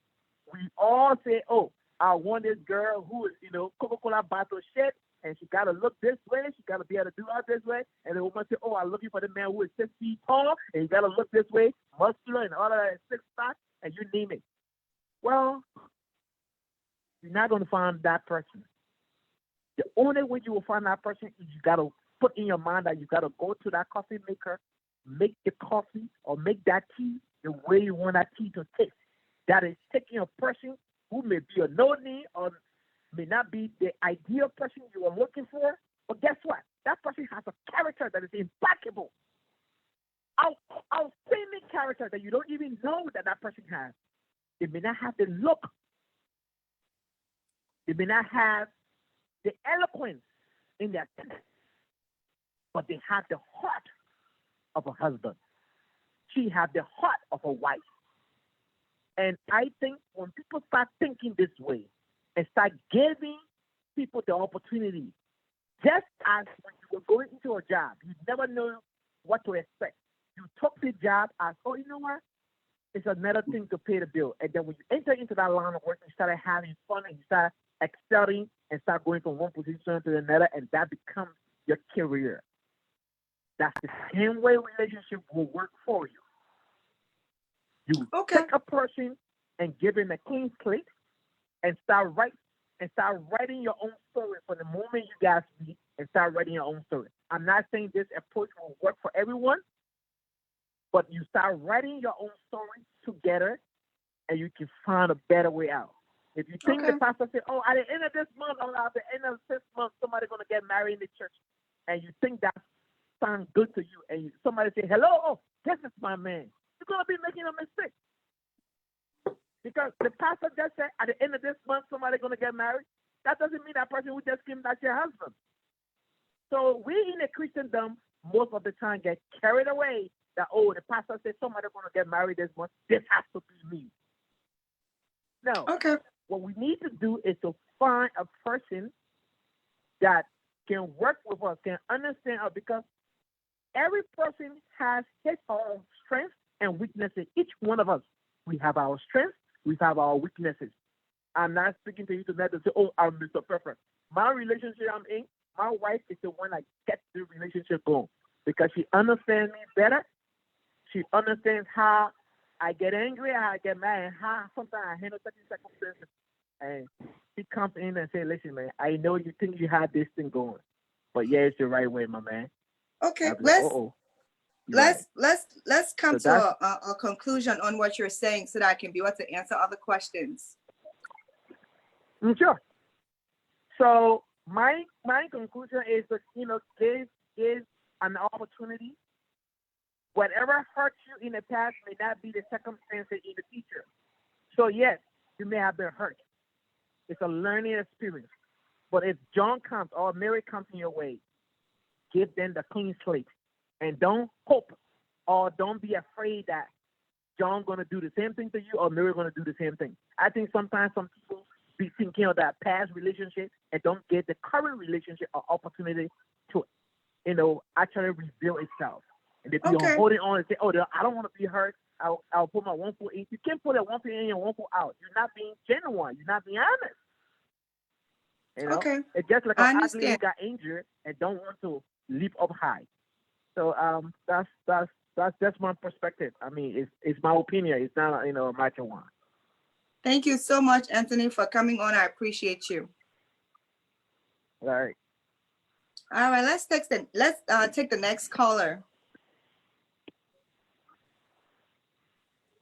we all say, oh, I want this girl who is, Coca-Cola bottle shit, and she got to look this way. She got to be able to do it this way. And the woman say, oh, I'm looking for the man who is 6 feet tall, and you got to look this way, muscular, and all of that, 6 pack, and you name it. Well, you're not going to find that person. The only way you will find that person is you got to put in your mind that you got to go to that coffee maker, make the coffee or make that tea the way you want that tea to taste. That is taking a person who may be a no-name or may not be the ideal person you are looking for. But guess what? That person has a character that is impeccable. Outstanding character that you don't even know that person has. They may not have the look. They may not have the eloquence in their text, but they have the heart of a husband. She has the heart of a wife. And I think when people start thinking this way and start giving people the opportunity, just as when you were going into a job, you never know what to expect. You took the job as, oh, you know what? It's another thing to pay the bill. And then when you enter into that line of work, you start having fun and you start excelling and start going from one position to another, and that becomes your career. That's the same way relationship will work for you. You take a person and give him a clean slate and start writing your own story from the moment you guys meet and start writing your own story. I'm not saying this approach will work for everyone, but you start writing your own story together and you can find a better way out. If you think the pastor said, oh, at the end of this month or at the end of 6 months, somebody's going to get married in the church, and you think that sounds good to you, and somebody say, hello, oh, this is my man, you're going to be making a mistake. Because the pastor just said, at the end of this month, somebody's going to get married. That doesn't mean that person who just came, that's your husband. So we in the Christendom, most of the time, get carried away that, oh, the pastor said somebody's going to get married this month. This has to be me. No. What we need to do is to find a person that can work with us, can understand us, because every person has his own strengths and weaknesses. Each one of us, we have our strengths, we have our weaknesses. I'm not speaking to you tonight to say, oh, I'm Mr. Perfect. My relationship I'm in, my wife is the one that gets the relationship going because she understands me better. She understands how I get angry, how I get mad, and how sometimes I handle certain circumstances. And she comes in and says, listen, man, I know you think you have this thing going, but yeah, it's the right way, my man. Okay, let's come to a conclusion on what you're saying so that I can be able to answer other questions. Sure. So my conclusion is that, give an opportunity. Whatever hurt you in the past may not be the circumstances in the future. So yes, you may have been hurt. It's a learning experience. But if John comes or Mary comes in your way, give them the clean slate. And don't hope or don't be afraid that John's going to do the same thing to you or Mary going to do the same thing. I think sometimes some people be thinking of that past relationship and don't get the current relationship or opportunity to, actually reveal itself. And if you're holding on and say, oh, I don't want to be hurt, I'll put my one foot in. You can't put that one foot in and one foot out. You're not being genuine. You're not being honest. It's just like an athlete who got injured and don't want to leap up high. So that's just my perspective. I mean, it's my opinion. It's not a matter one. Thank you so much, Anthony, for coming on. I appreciate you. All right. All right. Let's take the next caller.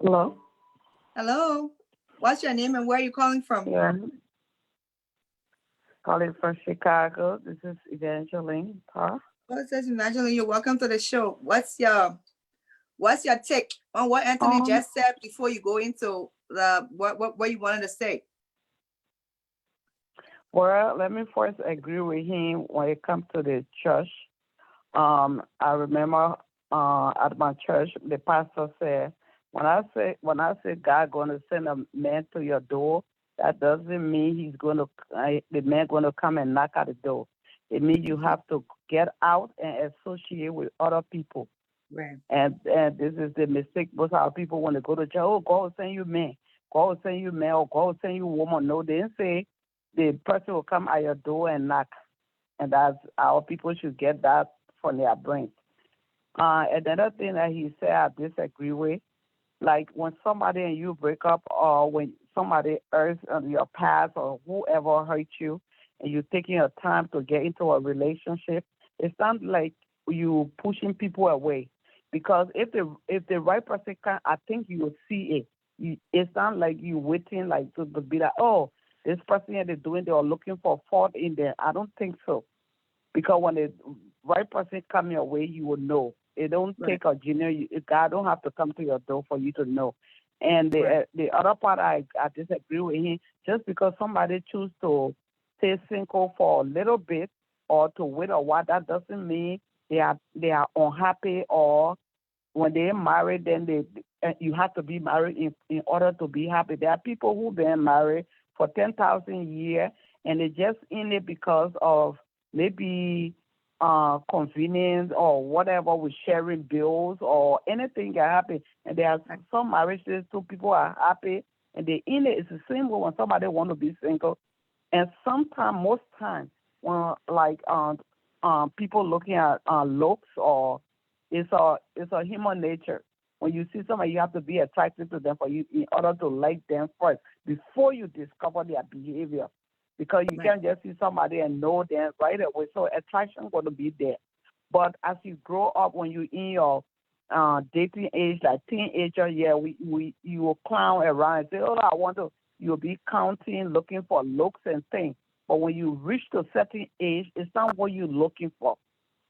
Hello. Hello. What's your name and where are you calling from? Yeah. Calling from Chicago. This is Evangeline Parr. Well, says Evangeline, you're welcome to the show. What's your take on what Anthony Um, just said before you go into the what you wanted to say? well, let me first agree with him when it comes to the church. I remember at my church, the pastor said, when I say God going to send a man to your door, that doesn't mean the man going to come and knock at the door. It means you have to get out and associate with other people. Right. And this is the mistake most of our people when they go to church. Oh, God will send you men. God will send you man, or God will send you woman. No, they didn't say the person will come at your door and knock. And that's our people should get that from their brain. Another thing that he said I disagree with, like when somebody and you break up, or when somebody else on your past or whoever hurt you, and you're taking your time to get into a relationship, it's not like you pushing people away. Because if the right person can, I think you will see it. It's not like you waiting like to be like, oh, this person here they are looking for fault in there. I don't think so. Because when the right person come your way, you will know. It don't Right. take a genius. God don't have to come to your door for you to know. And the Right. the other part, I disagree with him. Just because somebody choose to stay single for a little bit or to wait a while, that doesn't mean they are unhappy, or when they married, then you have to be married in order to be happy. There are people who've been married for 10,000 years, and they just in it because of maybe convenience or whatever, with sharing bills or anything can happen. And there are some marriages too, people are happy and they in it. It's the same way when somebody want to be single. And sometimes, most times, when like people looking at looks, or it's a human nature. When you see somebody, you have to be attracted to them for you in order to like them first before you discover their behavior. Because you Right. can't just see somebody and know them right away. So attraction going to be there. But as you grow up, when you're in your dating age, like teenager, yeah, you will clown around and say, oh, I want to. You'll be counting, looking for looks and things. But when you reach to a certain age, it's not what you're looking for.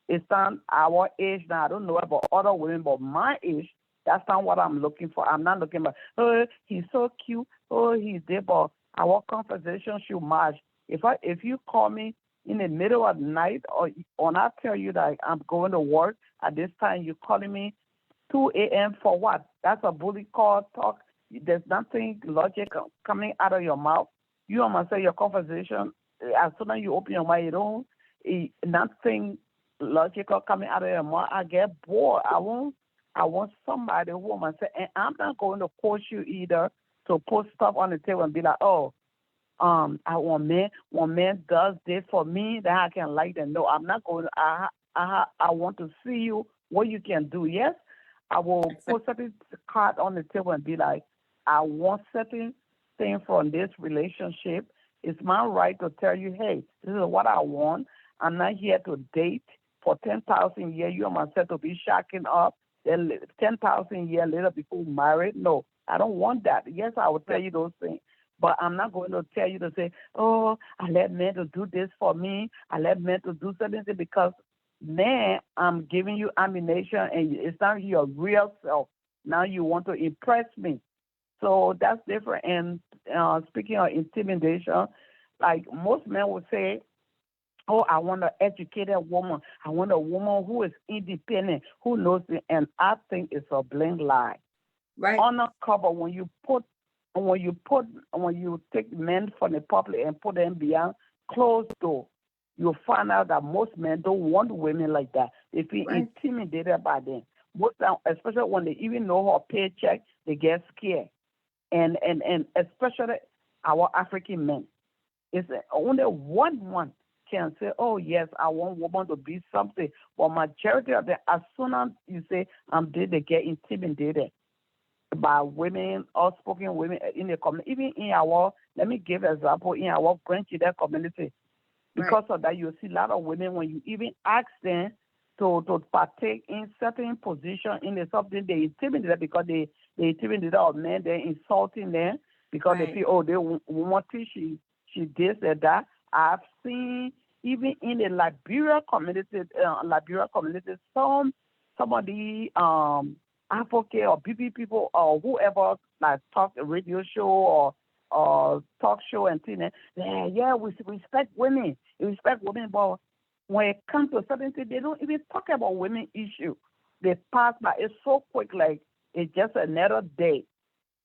It's not our age now. I don't know about other women, but my age, that's not what I'm looking for. I'm not looking for, oh, he's so cute. Oh, he's there, but our conversation should match. If you call me in the middle of the night, or I tell you that I'm going to work at this time, you're calling me 2 a.m. for what? That's a bully call talk. There's nothing logic coming out of your mouth. You almost say your conversation, as soon as you open your mouth, you don't, nothing logical coming out of your mouth. I get bored. I want somebody who must say, and I'm not going to force you either to put stuff on the table and be like, oh, I want men. When man does this for me, then I can like them. No, I'm not going. I want to see you what you can do. Yes, I will put certain card on the table and be like, I want certain thing from this relationship. It's my right to tell you, hey, this is what I want. I'm not here to date for 10,000 years. You and myself to be shacking up. Then 10,000 years later before married. No, I don't want that. Yes, I will tell you those things. But I'm not going to tell you to say, oh, I let men to do this for me. I let men to do certain things, because man, I'm giving you ammunition and it's not your real self. Now you want to impress me. So that's different. And speaking of intimidation, like most men would say, oh, I want an educated woman. I want a woman who is independent, who knows it. And I think it's a blatant lie. Right. Undercover, when you take men from the public and put them behind closed door, you'll find out that most men don't want women like that. They feel Right. intimidated by them. Most time, especially when they even know her paycheck, they get scared. And especially our African men. It's only one can say, oh, yes, I want woman to be something. But majority of them, as soon as you say, they get intimidated by women, outspoken women in the community. Even in our, let me give an example, in our grandchildren community. Because of that, you see a lot of women, when you even ask them to partake in certain position in the something, they intimidate, because they intimidate our men, they're insulting them because they feel, oh, they want to, she this and that. I've seen even in the Liberia community, some of the advocate or BP people or whoever like talk a radio show or talk show and things, yeah, we respect women, but when it comes to certain things, they don't even talk about women issue. They pass by it so quick, like it's just another day.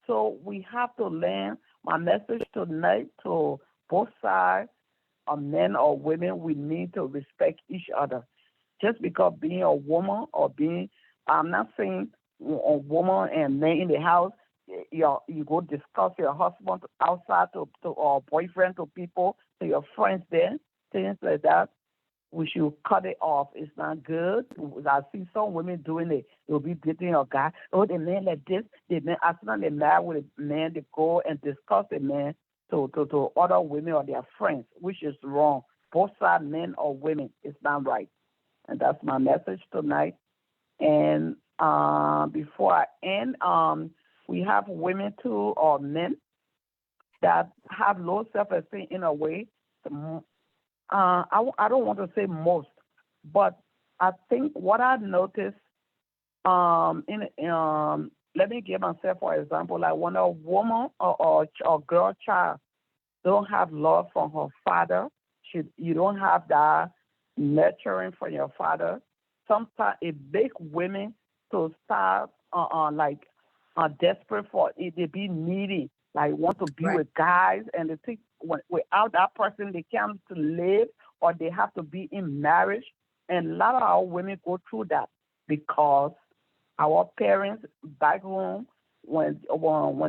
So we have to learn. My message tonight to both sides, men or women, we need to respect each other. Just because being a woman or being, I'm not saying a woman and men in the house, you go discuss your husband outside to or boyfriend to people, to your friends there, things like that. We should cut it off. It's not good. I see some women doing it. They'll be dating a guy. Oh, the man like this. The man, as soon as they marry with a man, they go and discuss the man to other women or their friends, which is wrong. Both sides, men or women, it's not right. And that's my message tonight. And before I end, we have women too or men that have low self-esteem in a way. I don't want to say most, but I think what I noticed let me give myself for example, like when a woman or girl child don't have love from her father, you don't have that nurturing from your father. Sometimes it makes women to start desperate for it. They be needy, like want to be Right. with guys, and they think without that person they can't live, or they have to be in marriage. And a lot of our women go through that because our parents back home, when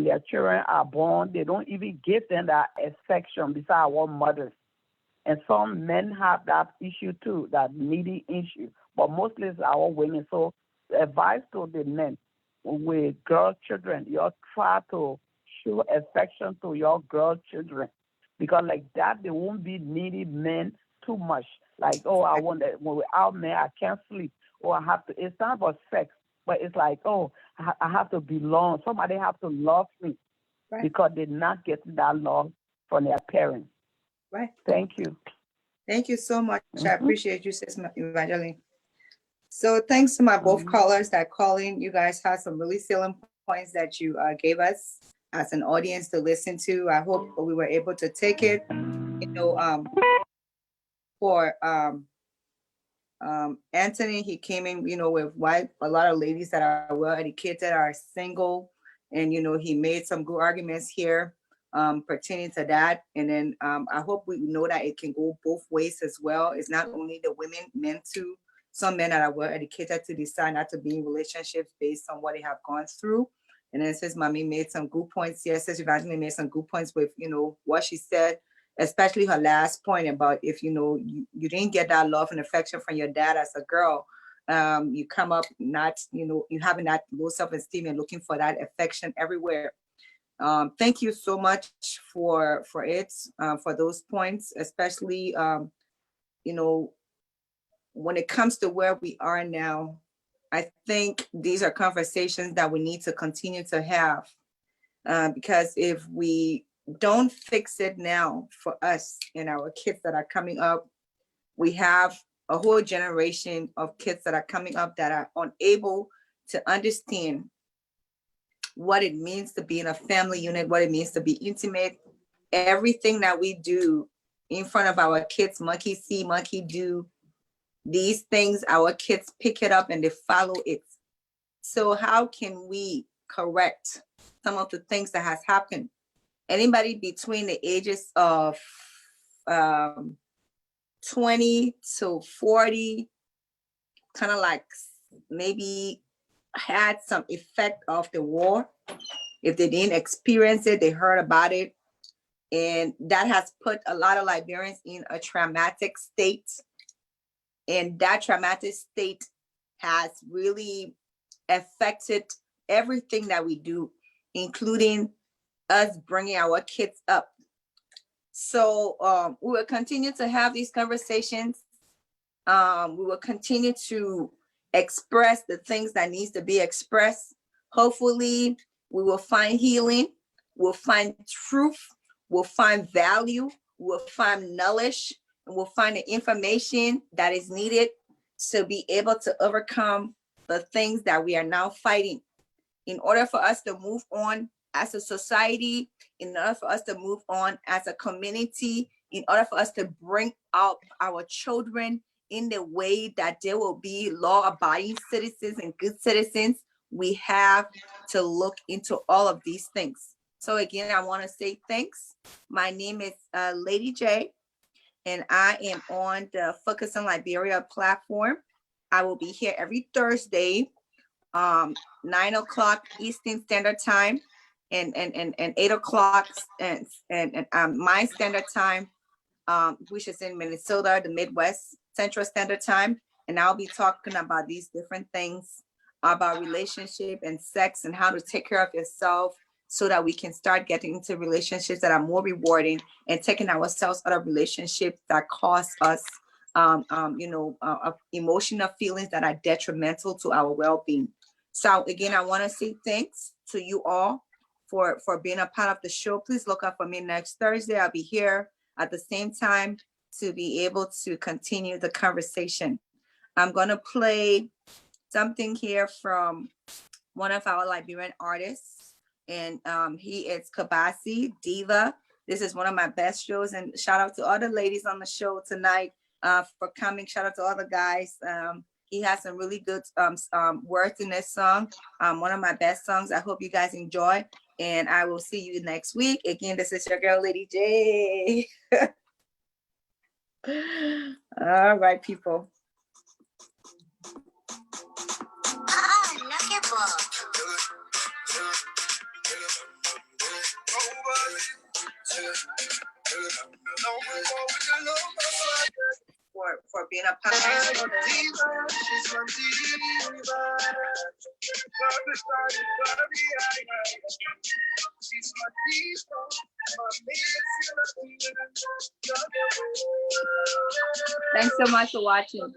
their children are born, they don't even give them that affection beside our mothers. And some men have that issue too, that needy issue, but mostly it's our women. So the advice to the men with girl children, you try to show affection to your girl children, because like that they won't be needy men too much. Like, oh, I want that when we're out, man, I can't sleep, or I have to. It's not about sex, but it's like, oh, I have to belong. Somebody have to love me, Right. because they're not getting that love from their parents. Right. Thank you. Thank you so much. I Mhm. appreciate you, Sis Evangeline. So thanks to my both Mhm. callers that call in. You guys had some really salient points that you gave us as an audience to listen to. I hope we were able to take it. For Anthony, he came in, with a lot of ladies that are well educated, are single, and he made some good arguments here pertaining to that. And then I hope we know that it can go both ways as well. It's not only the women, men too. Some men that are well educated to decide not to be in relationships based on what they have gone through. And then Sis Mommy made some good points here. Sis Evangeline made some good points with what she said, especially her last point about if you didn't get that love and affection from your dad as a girl, you come up not you having that low self-esteem and looking for that affection everywhere. Thank you so much for it, for those points, especially when it comes to where we are now. I think these are conversations that we need to continue to have, because if we don't fix it now for us and our kids that are coming up, we have a whole generation of kids that are coming up that are unable to understand what it means to be in a family unit, what it means to be intimate. Everything that we do in front of our kids, monkey see, monkey do, these things, our kids pick it up and they follow it. So how can we correct some of the things that has happened? Anybody between the ages of 20 to 40, kind of like maybe had some effect of the war. If they didn't experience it, they heard about it. And that has put a lot of Liberians in a traumatic state. And that traumatic state has really affected everything that we do, including us bringing our kids up. So we will continue to have these conversations. We will continue to express the things that needs to be expressed. Hopefully, we will find healing, we'll find truth, we'll find value, we'll find knowledge, and we'll find the information that is needed to be able to overcome the things that we are now fighting. In order for us to move on as a society, in order for us to move on as a community, in order for us to bring out our children in the way that they will be law-abiding citizens and good citizens, we have to look into all of these things. So again, I want to say thanks. My name is Lady J, and I am on the Focus on Liberia platform. I will be here every Thursday, 9 o'clock Eastern Standard Time, and 8 o'clock and my standard time, which is in Minnesota, the Midwest Central Standard Time. And I'll be talking about these different things about relationship and sex and how to take care of yourself so that we can start getting into relationships that are more rewarding and taking ourselves out of relationships that cause us emotional feelings that are detrimental to our well-being. So again, I want to say thanks to you all for being a part of the show. Please look out for me next Thursday. I'll be here at the same time to be able to continue the conversation. I'm going to play something here from one of our Liberian artists, and he is Kabasi Diva. This is one of my best shows, and shout out to all the ladies on the show tonight for coming. Shout out to all the guys. He has some really good words in this song. One of my best songs. I hope you guys enjoy, and I will see you next week. Again, this is your girl, Lady J. All right, people. For being a part of Thanks so much for watching.